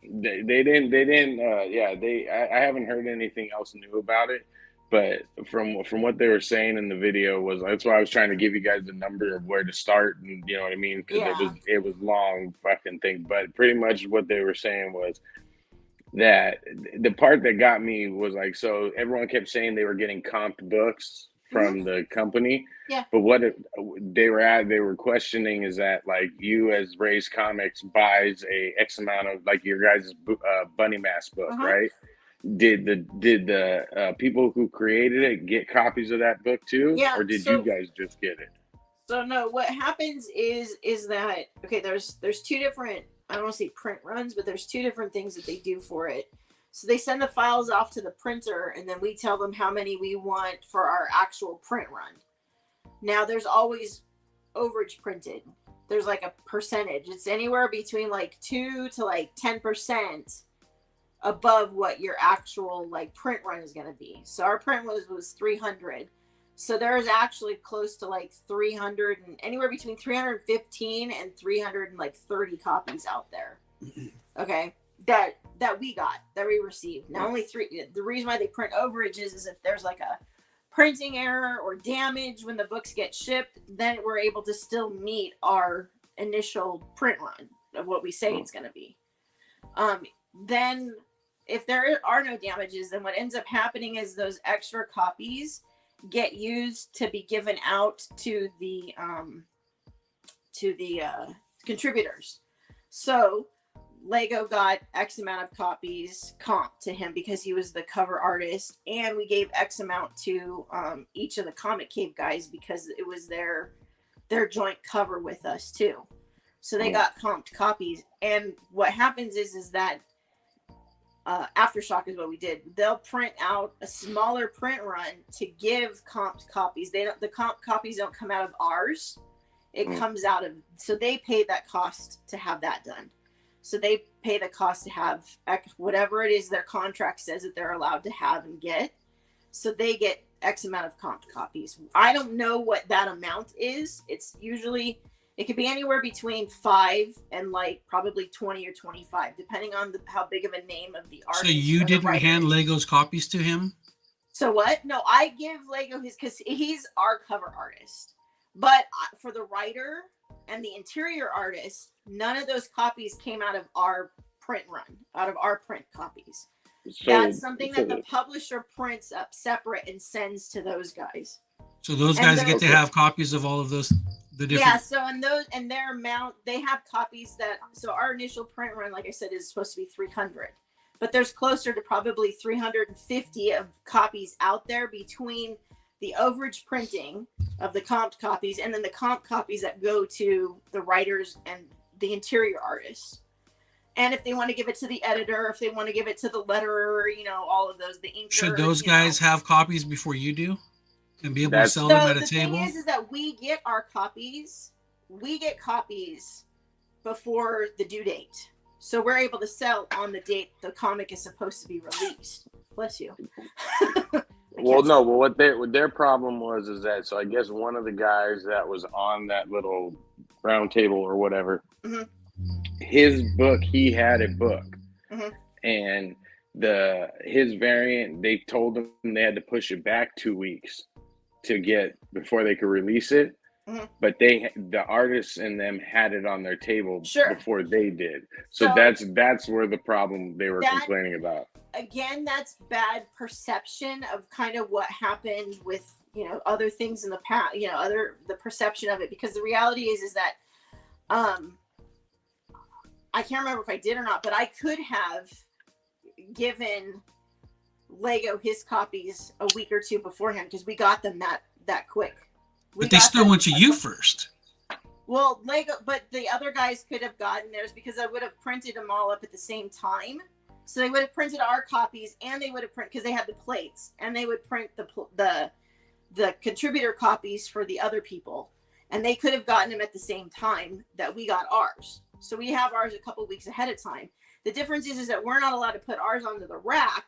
They didn't. I haven't heard anything else new about it. But from what they were saying in the video was that's why I was trying to give you guys the number of where to start, and you know what I mean, because it was long fucking thing. But pretty much what they were saying was that the part that got me was like, so everyone kept saying they were getting comped books from the company, but what they were questioning is that like you as Ray's Comics buys a X amount of like your guys' Bunny Mask book, right? Did the people who created it get copies of that book too, or did you guys just get it? So no, what happens is that okay? There's two different, I don't want to say print runs, but there's two different things that they do for it. So they send the files off to the printer, and then we tell them how many we want for our actual print run. Now there's always overage printed. There's like a percentage. It's anywhere between like 2 to like 10% above what your actual like print run is going to be. So our print was 300. So there's actually close to like 300 and anywhere between 315 and 330 copies out there. Okay. That we received. Now only the reason why they print overages is if there's like a printing error or damage when the books get shipped, then we're able to still meet our initial print run of what we say it's going to be. Then if there are no damages, then what ends up happening is those extra copies get used to be given out to the contributors. So Lego got X amount of copies comped to him because he was the cover artist, and we gave X amount to each of the Comic Cave guys because it was their joint cover with us too. So they got comped copies, and what happens is that Aftershock is what we did. They'll print out a smaller print run to give comped copies. The comp copies don't come out of ours. It comes out of, so they pay that cost to have that done. So they pay the cost to have whatever it is their contract says that they're allowed to have and get. So they get X amount of comped copies. I don't know what that amount is. It's usually, it could be anywhere between 5 and like probably 20 or 25, depending on how big of a name of the artist. So you didn't hand Lego's copies to him? So what? No, I give Lego his, because he's our cover artist. But for the writer and the interior artist, none of those copies came out of our print run, out of our print copies. So, that's something that the publisher prints up separate and sends to those guys. So those guys get to have copies of all of those, the different. Yeah. So and their amount, they have copies that. So our initial print run, like I said, is supposed to be 300, but there's closer to probably 350 of copies out there between the overage printing of the comped copies and then the comp copies that go to the writers and the interior artists. And if they want to give it to the editor, if they want to give it to the letterer, all of those, the inker. Should those guys have copies before you do and be able to sell them at a table? The thing is that we get our copies. We get copies before the due date. So we're able to sell on the date the comic is supposed to be released. Bless you. Well, no, but what their problem was is that, so I guess one of the guys that was on that little round table or whatever, his book, he had a book, and his variant, they told him they had to push it back 2 weeks to get before they could release it. But the artists and them had it on their table before they did. So that's where the problem they were complaining about. Again, that's bad perception of kind of what happened with, other things in the past, the perception of it, because the reality is that, I can't remember if I did or not, but I could have given Lego his copies a week or two beforehand because we got them that quick. But they still went to you first. Well, Lego, but the other guys could have gotten theirs because I would have printed them all up at the same time. So they would have printed our copies, and they would have printed because they had the plates, and they would print the contributor copies for the other people, and they could have gotten them at the same time that we got ours. So we have ours a couple weeks ahead of time. The difference is that we're not allowed to put ours onto the rack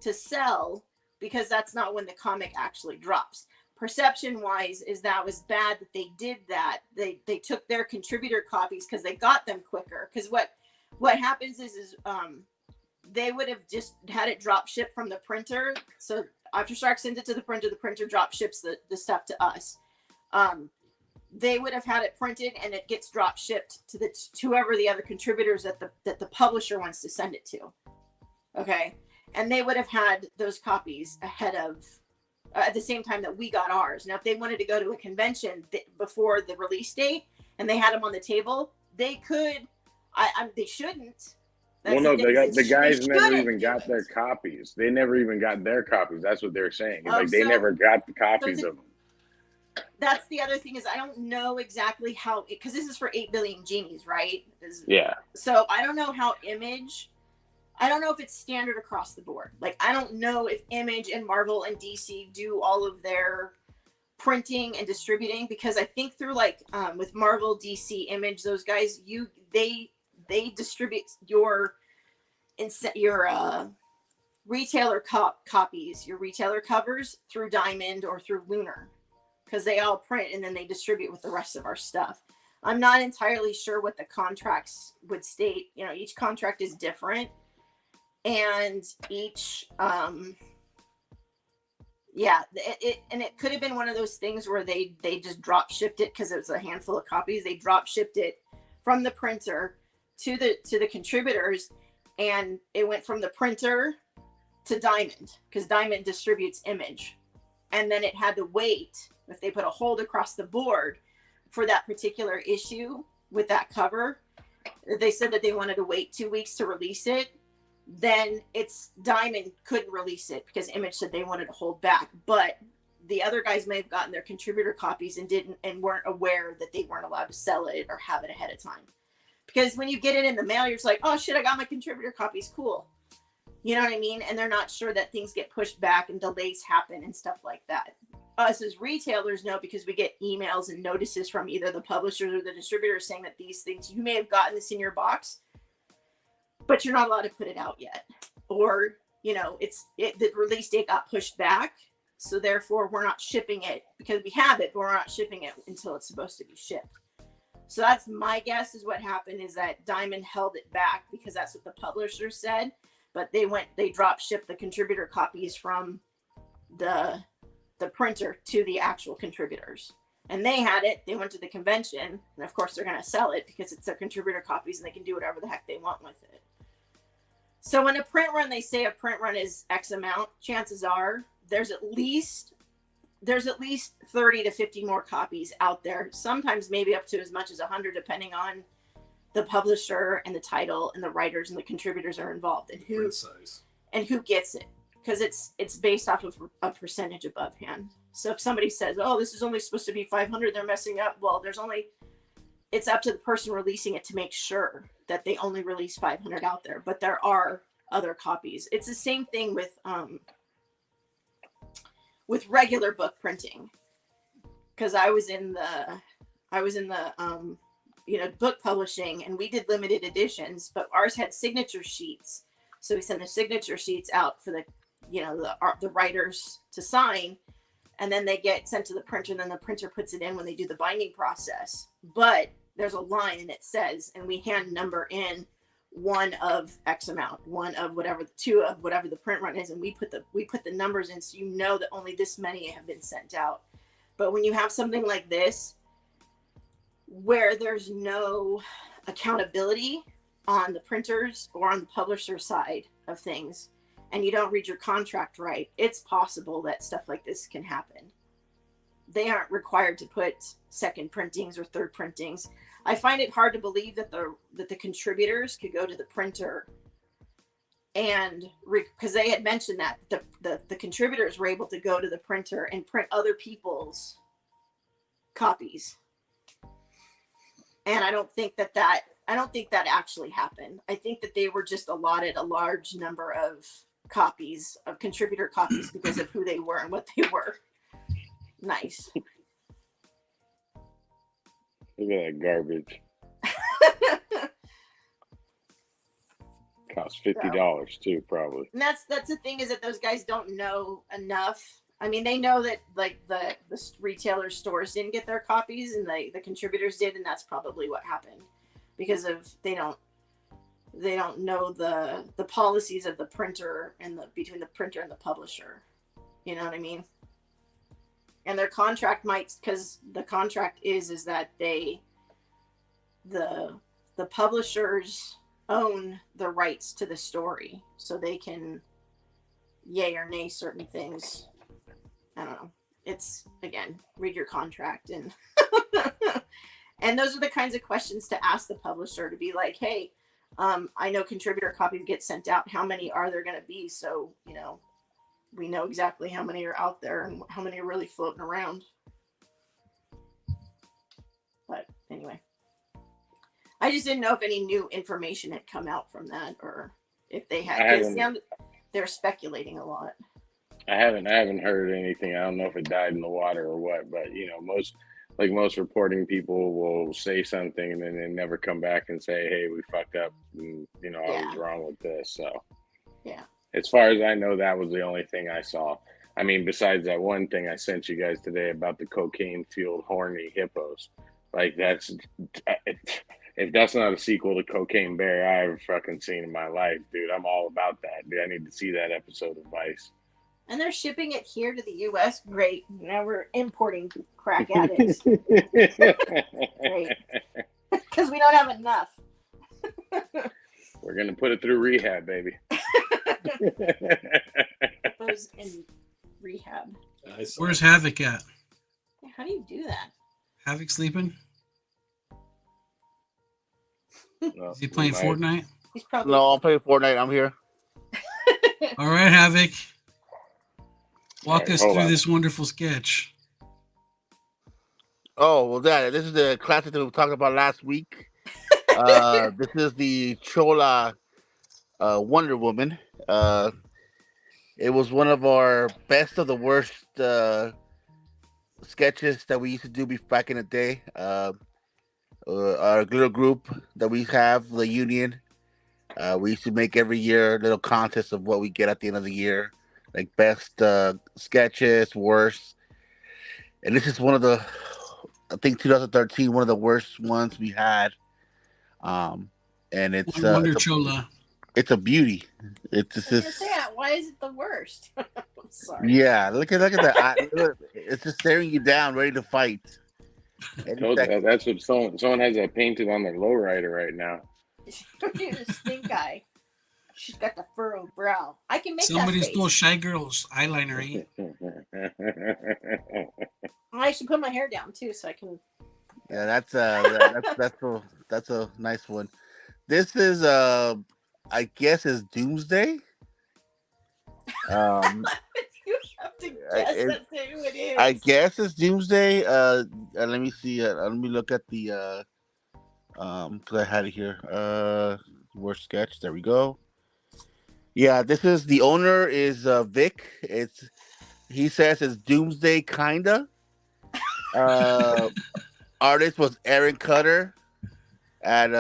to sell because that's not when the comic actually drops. Perception wise is that was bad that they did that. They took their contributor copies because they got them quicker. Because what happens is they would have just had it drop ship from the printer. So after Shark sends it to the printer drop ships the stuff to us. They would have had it printed and it gets drop shipped to whoever the other contributors that the publisher wants to send it to. Okay. And they would have had those copies ahead of, at the same time that we got ours. Now, if they wanted to go to a convention before the release date and they had them on the table, they could, they shouldn't. Well, no, the guys never even got their copies. They never even got their copies. That's what they're saying. It's like they never got the copies of them. That's the other thing is I don't know exactly how, because this is for 8 billion genies, right? Yeah. So I don't know how Image, I don't know if it's standard across the board. Like, I don't know if Image and Marvel and DC do all of their printing and distributing, because I think through like with Marvel, DC, Image, those guys, they distribute your retailer copies, your retailer covers through Diamond or through Lunar, because they all print and then they distribute with the rest of our stuff. I'm not entirely sure what the contracts would state. You know, each contract is different, and each it could have been one of those things where they just drop shipped it because it was a handful of copies. They drop shipped it from the printer to the contributors, and it went from the printer to Diamond, because Diamond distributes Image, and then it had to wait. If they put a hold across the board for that particular issue with that cover, they said that they wanted to wait 2 weeks to release it. Then it's Diamond couldn't release it because Image said they wanted to hold back, but the other guys may have gotten their contributor copies and weren't aware that they weren't allowed to sell it or have it ahead of time. Because when you get it in the mail, you're just like, oh shit, I got my contributor copies, cool. You know what I mean? And they're not sure that things get pushed back and delays happen and stuff like that. Us as retailers know, because we get emails and notices from either the publishers or the distributors saying that these things, you may have gotten this in your box, but you're not allowed to put it out yet. Or, you know, the release date got pushed back, so therefore we're not shipping it, because we have it, but we're not shipping it until it's supposed to be shipped. So that's my guess, is what happened is that Diamond held it back because that's what the publisher said, but they drop shipped the contributor copies from the printer to the actual contributors, and they had it. They went to the convention, and of course they're going to sell it because it's their contributor copies and they can do whatever the heck they want with it. So when a print run, they say a print run is X amount, chances are there's at least 30 to 50 more copies out there, sometimes maybe up to as much as 100, depending on the publisher and the title and the writers and the contributors are involved and who gets it. Because it's based off of a percentage above hand. So if somebody says, oh, this is only supposed to be 500, they're messing up. Well, it's up to the person releasing it to make sure that they only release 500 out there. But there are other copies. It's the same thing with regular book printing. Because I was in the book publishing, and we did limited editions, but ours had signature sheets. So we send the signature sheets out for the writers to sign, and then they get sent to the printer, and then the printer puts it in when they do the binding process. But there's a line, and it says, and we hand number in one of X amount, one of whatever, two of whatever the print run is, and we put the numbers in, so you know that only this many have been sent out. But when you have something like this, where there's no accountability on the printers or on the publisher side of things, and you don't read your contract right, it's possible that stuff like this can happen. They aren't required to put second printings or third printings. I find it hard to believe that the contributors could go to the printer and because they had mentioned that the contributors were able to go to the printer and print other people's copies. And I don't think that actually happened. I think that they were just allotted a large number of copies, of contributor copies, because of who they were and what they were. Nice. Look at that garbage. Costs $50 too, probably. And that's the thing, is that those guys don't know enough. I mean, they know that like the retailer stores didn't get their copies, and the contributors did, and that's probably what happened, because of they don't know the policies of the printer and between the printer and the publisher. You know what I mean? And their contract might, because the contract is that the publishers own the rights to the story, so they can yay or nay certain things. I don't know. It's, again, read your contract, and and those are the kinds of questions to ask the publisher, to be like, hey, I know contributor copies get sent out. How many are there going to be? So, we know exactly how many are out there and how many are really floating around. But anyway, I just didn't know if any new information had come out from that, or if they had. They're speculating a lot. I haven't heard anything. I don't know if it died in the water or what, but most reporting people will say something and then they never come back and say, hey, we fucked up, and I was wrong with this. So yeah, as far as I know, that was the only thing I saw. I mean, besides that one thing I sent you guys today about the cocaine-fueled horny hippos. Like, that's, if that's not a sequel to Cocaine Bear I ever fucking seen in my life, dude, I'm all about that. Dude, I need to see that episode of Vice. And they're shipping it here to the U.S. Great. Now we're importing crack addicts. Great. Because we don't have enough. We're going to put it through rehab, baby. Those in rehab. Where's Havoc at? How do you do that? Havoc sleeping? No, Is he playing Fortnite? He's probably. No, I'm playing Fortnite. I'm here. All right, Havoc. Walk us hold through on. this wonderful sketch. Oh, well, this is the classic that we talked about last week. This is the Chola Wonder Woman. It was one of our best of the worst sketches that we used to do back in the day. Our little group that we have, the Union, we used to make every year a little contest of what we get at the end of the year, like best sketches, worst. And this is one of the, I think 2013, one of the worst ones we had. And it's Wonder Chola. it's a beauty. It's I was just gonna say that. Why is it the worst? I'm sorry. yeah. Look at that. It's just staring you down, ready to fight. That's what someone has that painted on their lowrider right now. Stink eye. She's got the furrowed brow. I can make Somebody that stole face. Shy Girl's eyeliner. Ain't it? I should put my hair down too, so I can. Yeah, that's a nice one. This is I guess is Doomsday. You have to guess as to who it is. I guess it's Doomsday. Let me see. Let me look at the because I had it here. Worst sketch. There we go. Yeah, this is the owner is Vic. He says it's Doomsday kinda. Artist was Aaron Cutter at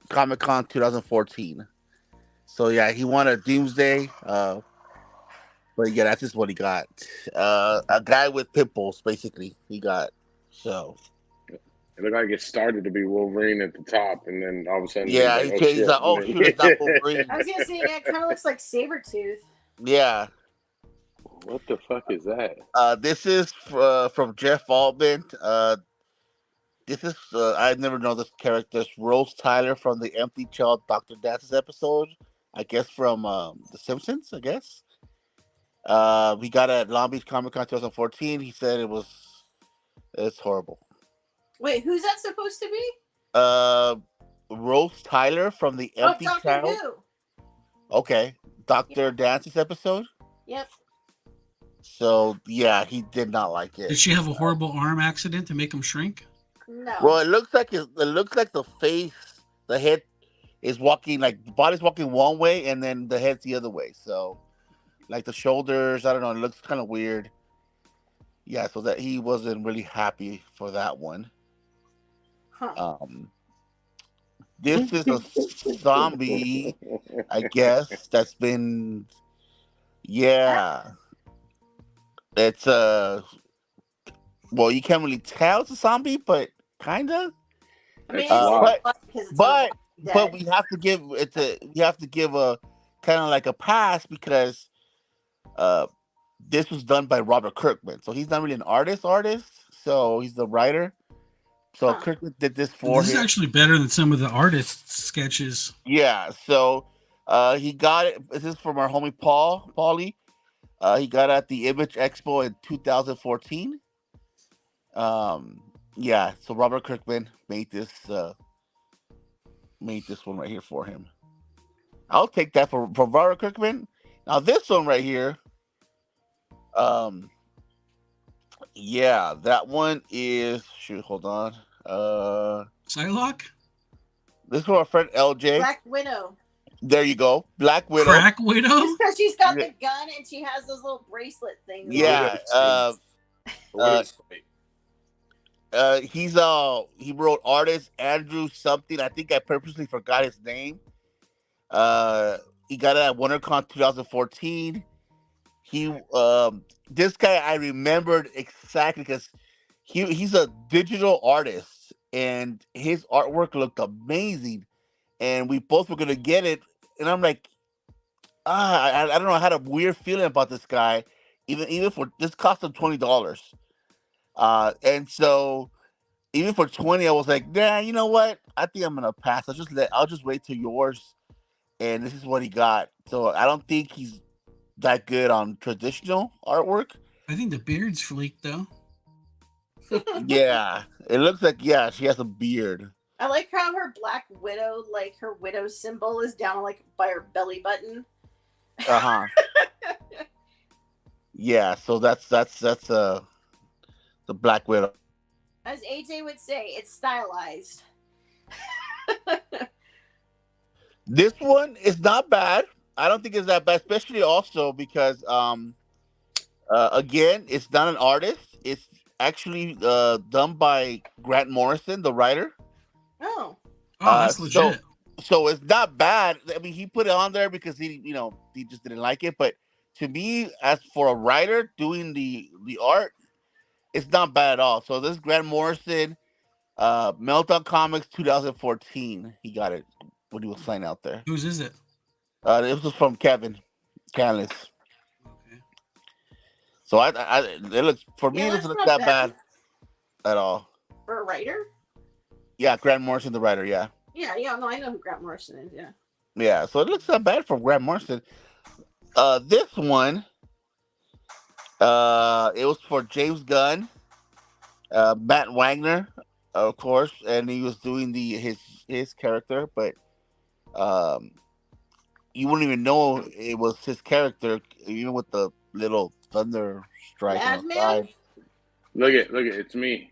Comic-Con 2014. So yeah, he won a Doomsday. But yeah, that's just what he got. A guy with pimples, basically. He got so. It looked like it started to be Wolverine at the top, and then all of a sudden, Yeah, like, he's like, oh shoot, it's not Wolverine. I was gonna say, yeah, it kind of looks like Sabretooth. Yeah. What the fuck is that? This is from Jeff Altman. This is I never know this character. It's Rose Tyler from the Empty Child Dr. Dances episode. I guess from The Simpsons. I guess. We got it at Long Beach Comic Con 2014. He said it's horrible. Wait, who's that supposed to be? Rose Tyler from the Empty Doctor Child. Who. Okay, Dr. Dances episode. Yep. So yeah, he did not like it. Did she have a horrible arm accident to make him shrink? No. Well, it looks like the face, the head is walking, like the body's walking one way and then the head's the other way. So, like the shoulders, I don't know, it looks kind of weird. Yeah, so that he wasn't really happy for that one. Huh. This is a zombie, I guess, that's been, yeah. It's well, you can't really tell it's a zombie, but kinda. I mean, but we have to give a kind of like a pass because This was done by Robert Kirkman, so he's not really an artist. So he's the writer. So Huh. Kirkman did this for This is him. actually better than some of the artists' sketches. Yeah. So he got it. This is from our homie Paulie. He got it at the Image Expo in 2014. Yeah. So Robert Kirkman made this one right here for him. I'll take that for Robert Kirkman. Now this one right here. Yeah, that one is. Shoot, hold on. Psylocke? This is for our friend LJ. Black Widow. There you go, Black Widow. Crack Widow? Just because she's got Yeah. the gun and she has those little bracelet things. Yeah. He's he wrote artist Andrew something. I think I purposely forgot his name. He got it at WonderCon 2014. This guy I remembered exactly because he's a digital artist and his artwork looked amazing, and we both were gonna get it, and I'm like, I don't know, I had a weird feeling about this guy, even for this cost him $20, and so even for 20, I was like, nah, you know what? I think I'm gonna pass. I'll just wait till yours, and this is what he got. So I don't think he's that good on traditional artwork. I think the beard's fleeked though. Yeah, it looks like she has a beard. I like how her Black Widow, like her widow symbol, is down like by her belly button. Yeah, so that's the Black Widow. As AJ would say, it's stylized. This one is not bad. I don't think it's that bad, especially also because again, it's not an artist. It's actually done by Grant Morrison, the writer. Oh. Oh, that's legit. So it's not bad. I mean, he put it on there because he just didn't like it. But to me, as for a writer doing the art, it's not bad at all. So this is Grant Morrison, Meltdown Comics 2014. He got it when he was signed out there. Whose is it? It was from Kevin Canlis. Okay. So it looks, for me, it doesn't look that bad at all. For a writer? Yeah, Grant Morrison, the writer. Yeah. Yeah, no, I know who Grant Morrison is. Yeah. Yeah, so it looks not bad for Grant Morrison. This one, it was for James Gunn, Matt Wagner, of course, and he was doing his character, but you wouldn't even know it was his character, even with the little thunder strike on the side. Look at it's me.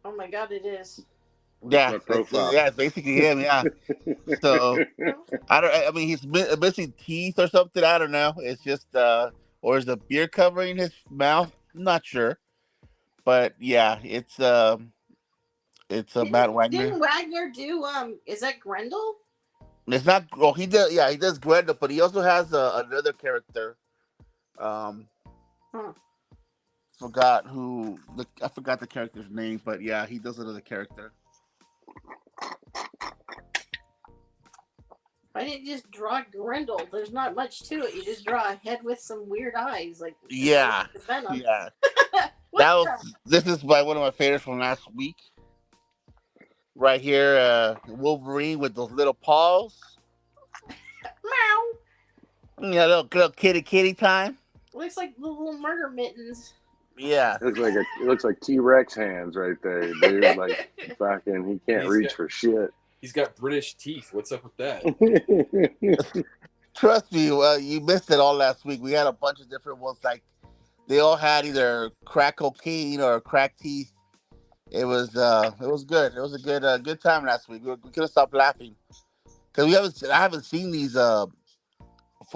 Oh my God, it is. Yeah, it's basically him. Yeah. So I mean, he's missing teeth or something. I don't know. It's just or is the beard covering his mouth? I'm not sure. But yeah, it's Matt Wagner. Didn't Wagner do is that Grendel? It's not. Well, he does Grendel, but he also has another character. I forgot the character's name, but yeah, he does another character. Why didn't you just draw Grendel? There's not much to it. You just draw a head with some weird eyes, like yeah. This is one of my favorites from last week. Right here, Wolverine with those little paws. Meow. Yeah, little kitty time. Looks like little murder mittens. Yeah, it looks like T-Rex hands right there, dude. Like fucking, he can't reach for shit. He's got British teeth. What's up with that? Trust me, you missed it all last week. We had a bunch of different ones. Like they all had either crack cocaine or crack teeth. It was good. It was a good time last week. We couldn't stop laughing because I haven't seen these for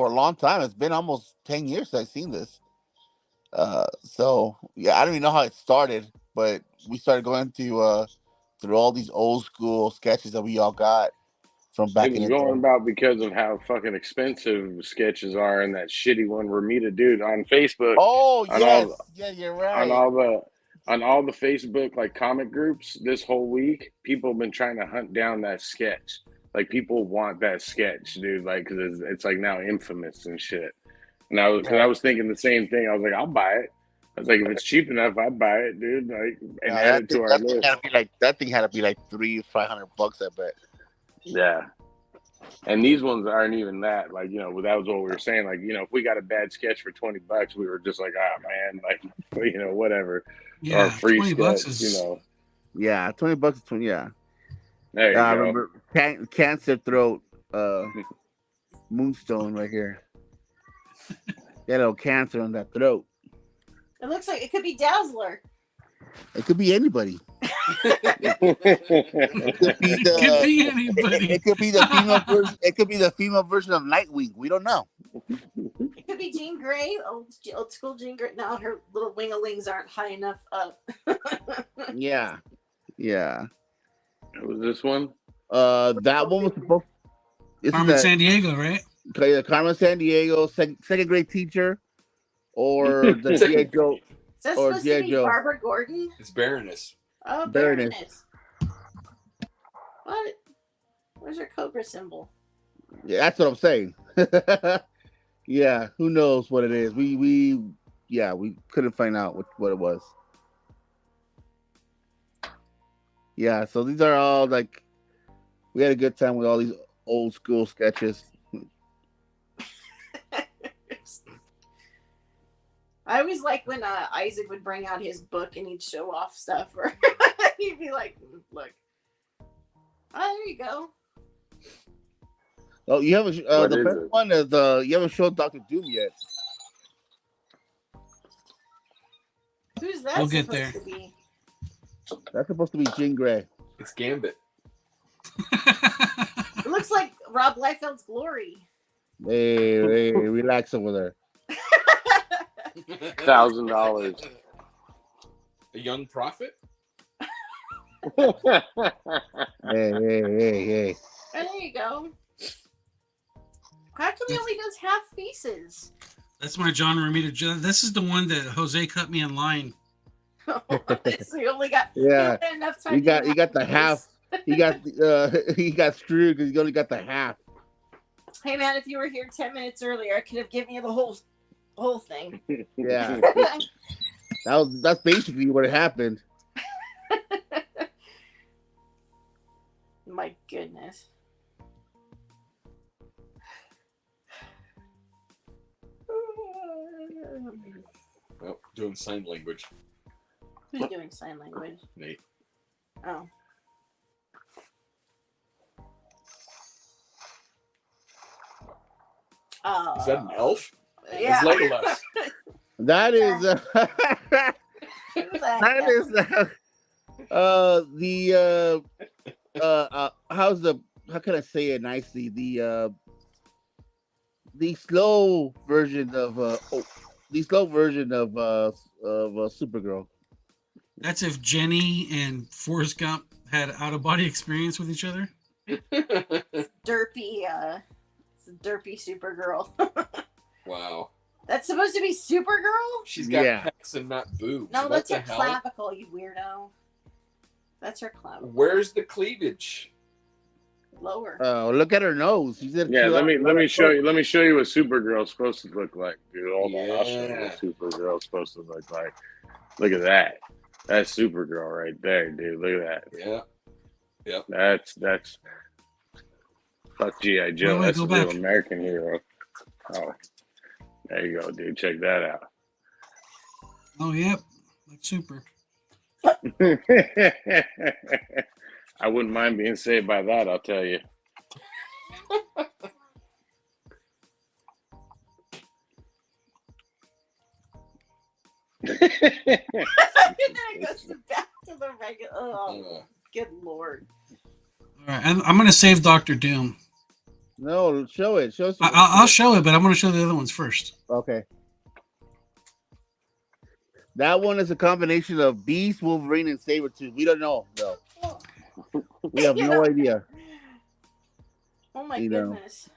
a long time. It's been almost 10 years since I've seen this. So yeah, I don't even know how it started, but we started going to through all these old school sketches that we all got from back in the day. Going about because of how fucking expensive sketches are, and that shitty one Ramita dude on Facebook. Oh yes, yeah, you're right. On all the Facebook like comic groups this whole week, people have been trying to hunt down that sketch. Like people want that sketch, dude. Like, cause it's like now infamous and shit. And I was thinking the same thing. I was like, I'll buy it. I was like, if it's cheap enough, I'd buy it, dude. Like, and add it to our list. That thing had to be like $300-500, I bet. Yeah. And these ones aren't even that. Like, that was what we were saying. Like, if we got a bad sketch for $20, we were just like, man, like, whatever. Yeah, or a free $20 sketch, is. Yeah, $20 is 20. Yeah. There you go. I remember cancer throat, moonstone right here. Got a little cancer on that throat. It looks like it could be Dazzler. It could be anybody. It could be anybody. It could be the female version. It could be the female version of Nightwing. We don't know. It could be Jean Grey, old school Jean Grey. No, her little winglings aren't high enough up. Yeah. Was this one? That one was supposed. Carmen San Diego, right? Carmen San Diego, second grade teacher, or the G.I. Joe. Is that or supposed to be Joe. Barbara Gordon? It's Baroness. Oh, Baroness. Baroness. What? Where's her Cobra symbol? Yeah, that's what I'm saying. Yeah, who knows what it is? We couldn't find out what it was. Yeah, so these are all like, we had a good time with all these old school sketches. I always like when Isaac would bring out his book and he'd show off stuff, or he'd be like, "Look, there you go." Oh, you haven't. The best one is you haven't shown Dr. Doom yet. Who's that? We'll get supposed there. To be? That's supposed to be Jean Grey. It's Gambit. It looks like Rob Liefeld's Glory. Hey, relax over there. $1,000. A young prophet? Hey. Oh, there you go. How come he only does half faces? That's my John Romita. This is the one that Jose cut me in line. So he only got enough time. He got the half. He got screwed because he only got the half. Hey man, if you were here 10 minutes earlier, I could have given you the whole thing. Yeah. That's basically what happened. My goodness. Oh, doing sign language. Who's doing sign language? Nate. Oh. Is that an elf? Yeah. It's Legolas. That is how can I say it nicely? The slow version of Supergirl. That's if Jenny and Forrest Gump had out of body experience with each other. Derpy Supergirl. Wow. That's supposed to be Supergirl? She's got pecs and not boobs. No, What that's the her hell? clavicle, you weirdo. That's her clavicle. Where's the cleavage? Lower. Oh, look at her nose. Let me show you what Supergirl's supposed to look like, dude. Hold on, I'll show you what Supergirl's supposed to look like. Look at that. That's Supergirl right there, dude. Look at that. Yeah. Yep. That's fuck G.I. Joe. That's a real American hero. Oh, there you go, dude. Check that out. Oh, yep. That's super. I wouldn't mind being saved by that, I'll tell you. And then it goes back to the regular. Oh, good lord. All right, I'm going to save Dr. Doom. No, show it. I'll show it, but I'm going to show the other ones first. Okay. That one is a combination of Beast, Wolverine, and Sabretooth. We don't know, though. We have no idea. Oh my goodness.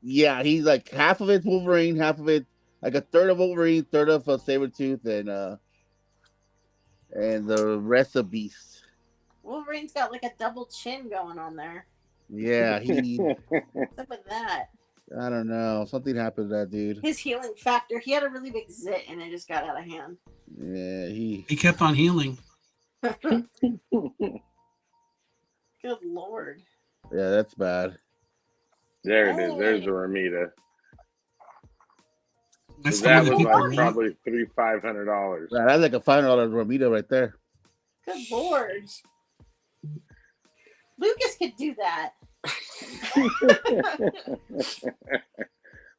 Yeah, he's like half of it's Wolverine, half of it, like a third of Wolverine, third of Sabretooth, and the rest of Beast. Wolverine's got like a double chin going on there. Yeah, What's up with that? I don't know. Something happened to that dude. His healing factor. He had a really big zit, and it just got out of hand. Yeah, He kept on healing. Good Lord. Yeah, that's bad. There it is. There's the Ramita. That's That the was one that like probably $500. Yeah, that's like a $500 Ramita right there. Good Lord. Lucas could do that.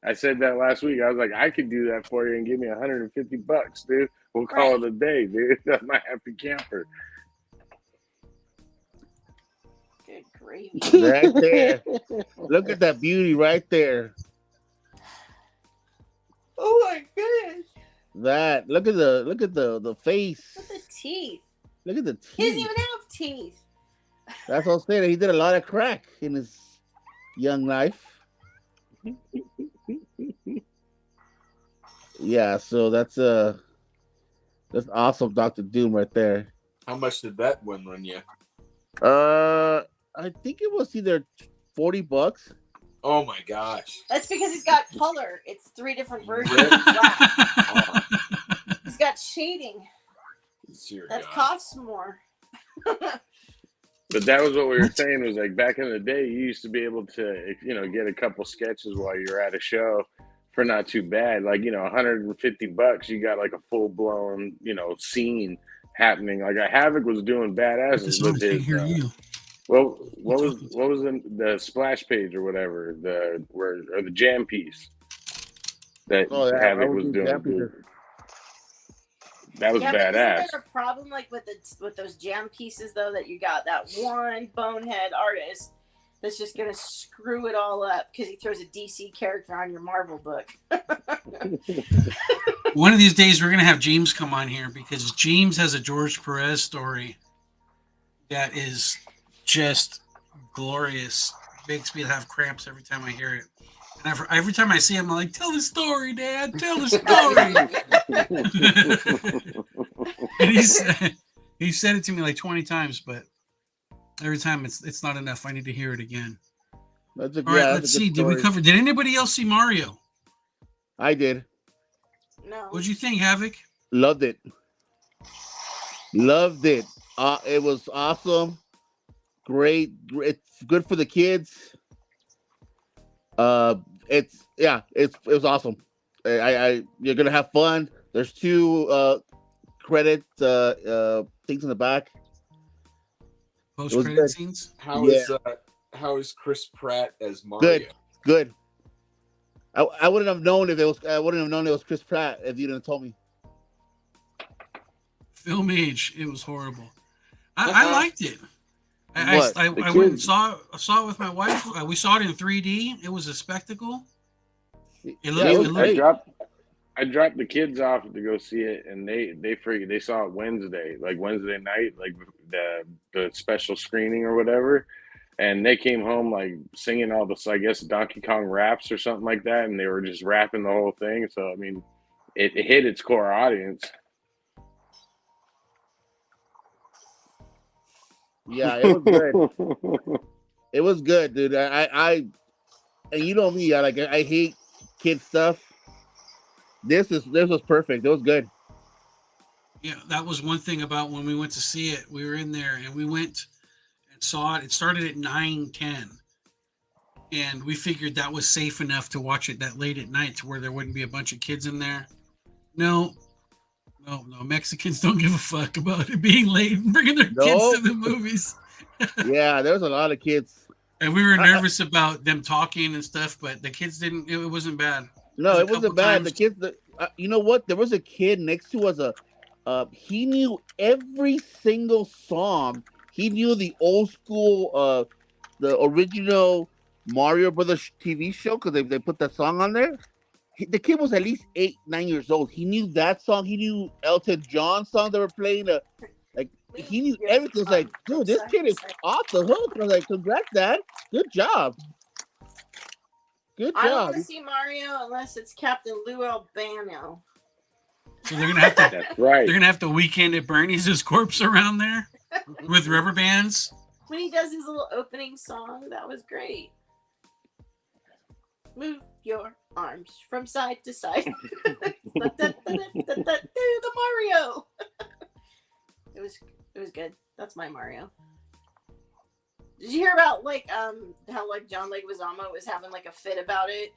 I said that last week. I was like, I could do that for you and give me $150, dude. We'll call it a day, dude. That's my happy camper. Good gravy. Right there. Look at that beauty right there. Oh my goodness. That look at the face. Look at the teeth. Look at the teeth. He doesn't even have teeth. That's what I'm saying. He did a lot of crack in his young life. Yeah, so that's awesome, Dr. Doom right there. How much did that one run you? I think it was either $40. Oh my gosh! That's because he's got color. It's 3 different versions of black. He's got shading. That costs more. But that was what we were saying, was like back in the day, you used to be able to, get a couple sketches while you're at a show for not too bad. Like, $150, you got like a full blown, scene happening. Like Havoc was doing badasses with his. Well, what was the splash page or whatever, or the jam piece that Havoc was doing? That was badass. Isn't there a problem like with those jam pieces though, that you got that one bonehead artist that's just gonna screw it all up because he throws a DC character on your Marvel book? One of these days we're gonna have James come on here because James has a George Perez story that is just glorious. Makes me have cramps every time I hear it. And every time I see him, I'm like, "Tell the story, Dad. Tell the story." And he said it to me like 20 times, but every time it's not enough. I need to hear it again. All right, let's see. Did we cover? Did anybody else see Mario? I did. No. What'd you think, Havoc? Loved it. It was awesome. Great. It's good for the kids. It was awesome. You're gonna have fun. There's 2 credit things in the back. Post-credit scenes. How is Chris Pratt as Mario? Good. I wouldn't have known it was Chris Pratt if you didn't tell me. Film age, it was horrible. I liked it. I went and saw it with my wife. We saw it in 3D. It was a spectacle. I dropped the kids off to go see it, and they saw it Wednesday night, like the special screening or whatever. And they came home like singing all the, I guess, Donkey Kong raps or something like that, and they were just rapping the whole thing. So I mean, it hit its core audience. Yeah, it was good. It was good, dude. I and you know me, I hate kid stuff. This was perfect. It was good. Yeah, that was one thing about when we went to see it. We were in there and we went and saw it. It started at 9:10, and we figured that was safe enough to watch it that late at night to where there wouldn't be a bunch of kids in there. No. Mexicans don't give a fuck about it being late and bringing their kids to the movies. Yeah, there was a lot of kids. And we were nervous about them talking and stuff, but the kids didn't. It wasn't bad. No, it wasn't bad. The kids, you know what? There was a kid next to us. He knew every single song. He knew the old school, the original Mario Brothers TV show because they put that song on there. The kid was at least 8, 9 years old. He knew that song. He knew Elton John song they were playing. He knew everything. It was like, dude, this kid is off the hook. I was like, congrats, Dad. Good job. I don't want to see Mario unless it's Captain Lou Albano. So they're gonna have to. That's right. They're gonna have to Weekend at Bernie's his corpse around there with rubber bands. When he does his little opening song, that was great. Move your arms from side to side. The Mario. It was good. That's my Mario. Did you hear about how like John Leguizamo was having like a fit about it?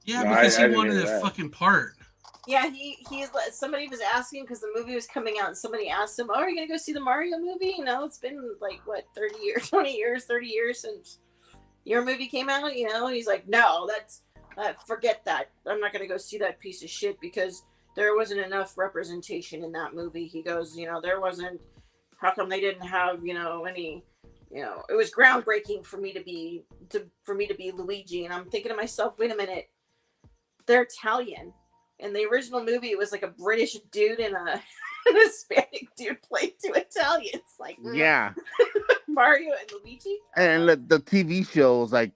Yeah, No, because I he didn't wanted hear a that. fucking part. Yeah, he's somebody was asking because the movie was coming out, and somebody asked him, "Oh, are you gonna go see the Mario movie?" You know, it's been like what 30 years, 20 years, 30 years since your movie came out. You know, and he's like, "No, forget that. I'm not gonna go see that piece of shit because there wasn't enough representation in that movie." He goes, "You know, there wasn't. How come they didn't have any?" It was groundbreaking for me to be Luigi, and I'm thinking to myself, wait a minute, they're Italian. In the original movie, it was like a British dude and a an Hispanic dude played two Italians, like Yeah, Mario and Luigi. and the TV shows like.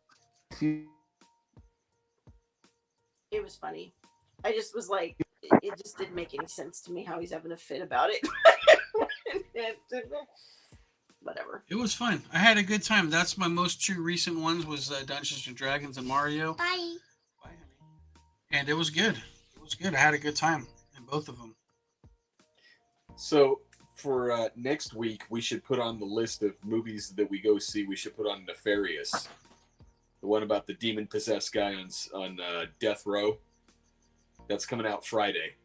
It was funny. I just was like, it just didn't make any sense to me how he's having a fit about it. Whatever. It was fun. I had a good time. That's my most two recent ones was Dungeons and Dragons and Mario. Bye. Bye, honey. And it was good. It was good. I had a good time in both of them. So for next week, we should put on the list of movies that we go see. We should put on Nefarious, the one about the demon-possessed guy on death row. That's coming out Friday.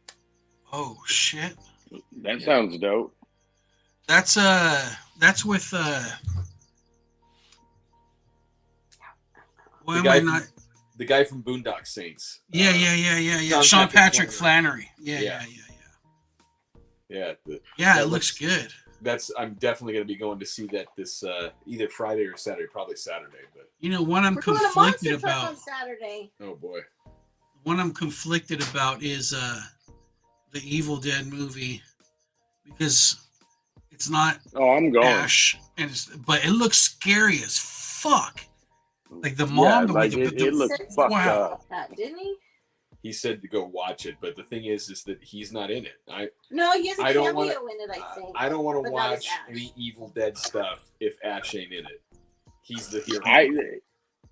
Oh shit! That sounds dope. That's with why am I not? The guy from Boondock Saints. Yeah. Sean Patrick Flannery. Yeah. Yeah, It looks good. I'm definitely going to be going to see that this either Friday or Saturday, probably Saturday. But One I'm We're doing a conflicted monster truck about. on Saturday. oh boy, One I'm conflicted about is the Evil Dead movie because it's not Oh, I'm going. Ash, but it looks scary as fuck. Like the mom, the way it looks Said fucked wow. up. That, didn't he? he said to go watch it, but the thing is that he's not in it. No, he has a I don't cameo wanna- in it, I think. I don't want to But not as watch Ash. any Evil Dead stuff if Ash ain't in it. He's the hero.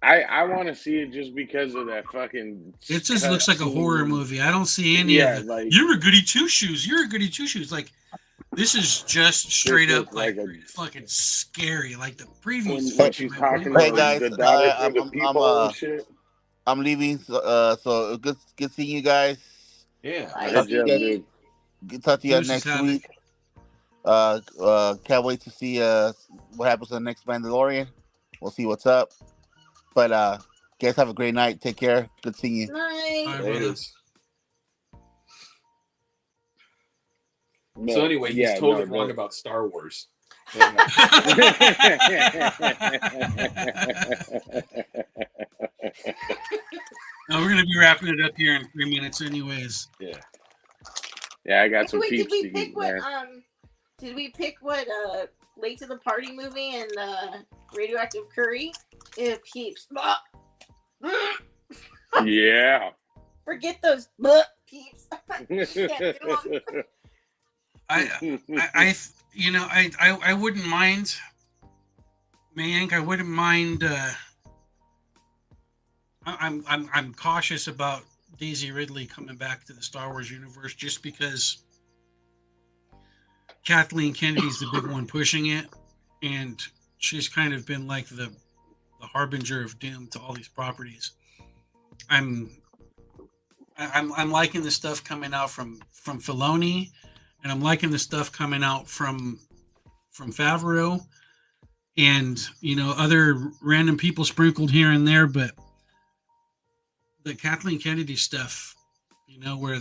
I want to see it just because of that fucking. It just looks like a horror movie. I don't see any Yeah, of it. like- You're a goody two shoes. You're a goody two shoes. Like this is just straight This up is like like a- fucking scary. Like the previous. When she's talking Hey, to guys, the daughter I'm- through the people I'm, and shit. I'm leaving, so good seeing you guys. Yeah. I Talk see to you you. guys. Good talk to you guys Deuces, next Havoc. week. Can't wait to see what happens in the next Mandalorian. We'll see what's up. But guys, have a great night. Take care. Good seeing you. Night. Bye. There it is. No, So anyway, he's yeah, totally no, wrong no. about Star Wars. No, we're gonna be wrapping it up here in 3 minutes, anyways. Yeah. Yeah, I got some Wait, peeps did we to pick eat what? there. Did we pick what? Late to the Party movie and Radioactive Curry. Ew, peeps. Yeah. Forget those peeps. Can't do 'em. I wouldn't mind, Mayank. I wouldn't mind. I'm cautious about Daisy Ridley coming back to the Star Wars universe just because Kathleen Kennedy's the big one pushing it, and she's kind of been like the harbinger of doom to all these properties. I'm liking the stuff coming out from Filoni, and I'm liking the stuff coming out from Favreau, and other random people sprinkled here and there, but the Kathleen Kennedy stuff, where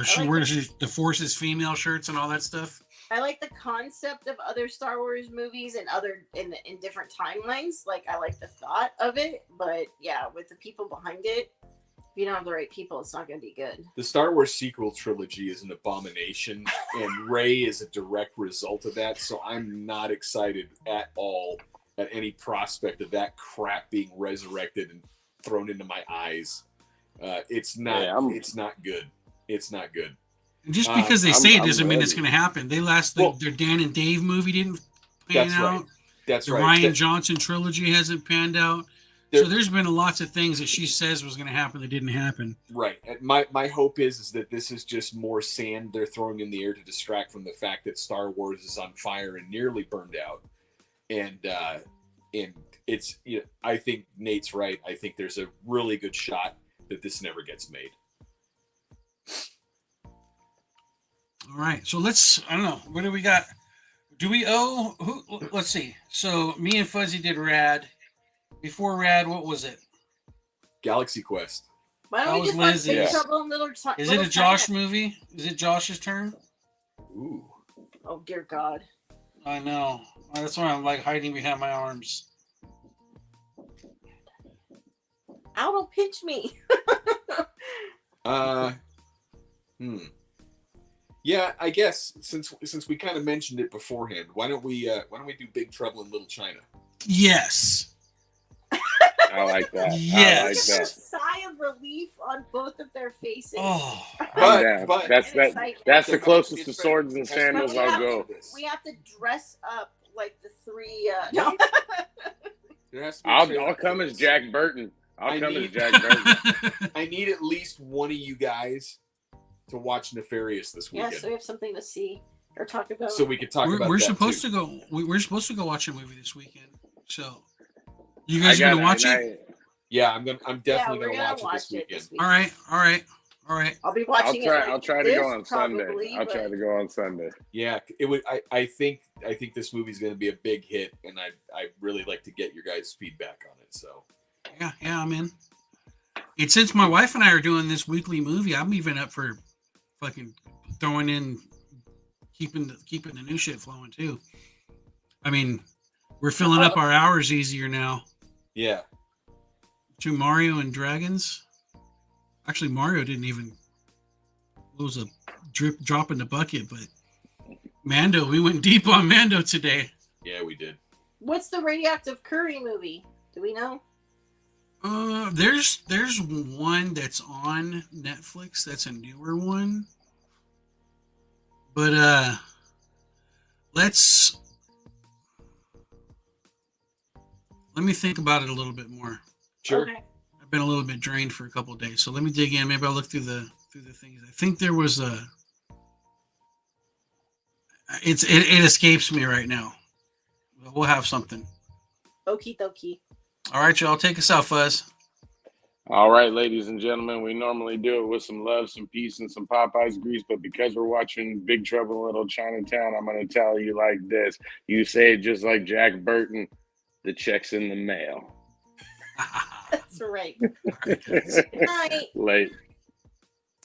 she wears the Force's female shirts and all that stuff. I like the concept of other Star Wars movies and in different timelines. Like I like the thought of it, but yeah, with the people behind it, if you don't have the right people, it's not going to be good. The Star Wars sequel trilogy is an abomination, and Rey is a direct result of that. So I'm not excited at all at any prospect of that crap being resurrected and thrown into my eyes. It's not. Yeah, it's not good. It's not good. And just because they say it doesn't mean it's ready. going to happen. Their Dan and Dave movie didn't pan That's out. right. That's The right. Ryan Johnson trilogy hasn't panned out. So there's been lots of things that she says was going to happen that didn't happen. Right. And my hope is that this is just more sand they're throwing in the air to distract from the fact that Star Wars is on fire and nearly burned out. And it's, you know, I think Nate's right. I think there's a really good shot that this never gets made. All right. So I don't know. What do we got? Do we owe who? Let's see. So me and Fuzzy did Rad. Before Rad, what was it? Galaxy Quest. Why That don't we was just watch Lizzie's. Big Trouble in Little Is it a Josh movie? Is it Josh's turn? Ooh. Oh dear God. I know. That's why I'm like hiding behind my arms. Ow, don't pinch me. Yeah, I guess since we kind of mentioned it beforehand, why don't we do Big Trouble in Little China? Yes. I like that. Yes. I like Just a that. sigh of relief on both of their faces. Oh. But that's And excitement. that's the closest to swords and sandals But I'll go. We have to dress up like the three. No. there has to be a trailer I'll come for as this. Jack Burton. I'll I come need- as Jack Burton. I need at least one of you guys to watch Nefarious this Yeah, weekend, so we have something to see or talk about. so we could talk about we're that supposed too. to go. We're supposed to go watch a movie this weekend. So you guys gonna watch it? Yeah, I'm definitely we're gonna watch it this weekend. All right. I'll be watching it. I'll try to this, go on Sunday. probably, I'll try but- to go on Sunday. Yeah, it would. I think this movie's going to be a big hit, and I really like to get your guys' feedback on it. So Yeah, I'm in. And since my wife and I are doing this weekly movie, I'm even up for fucking throwing in, keeping the new shit flowing too. I mean, we're filling up our hours easier now. yeah, To Mario and Dragons. Actually, Mario didn't even lose a drop in the bucket, but Mando, we went deep on Mando today. yeah, we did. What's the Radioactive Curry movie? Do we know? There's one that's on Netflix. That's a newer one. But let me think about it a little bit more. Sure. Okay. I've been a little bit drained for a couple of days, so let me dig in. Maybe I'll look through the things. I think there was it escapes me right now. But we'll have something. Okie dokie. All right, y'all, take us out, Fuzz. All right, ladies and gentlemen, we normally do it with some love, some peace, and some Popeyes grease, but because we're watching Big Trouble in Little Chinatown, I'm going to tell you like this. You say it just like Jack Burton, the check's in the mail. That's right. All right, guys. Good night. Late.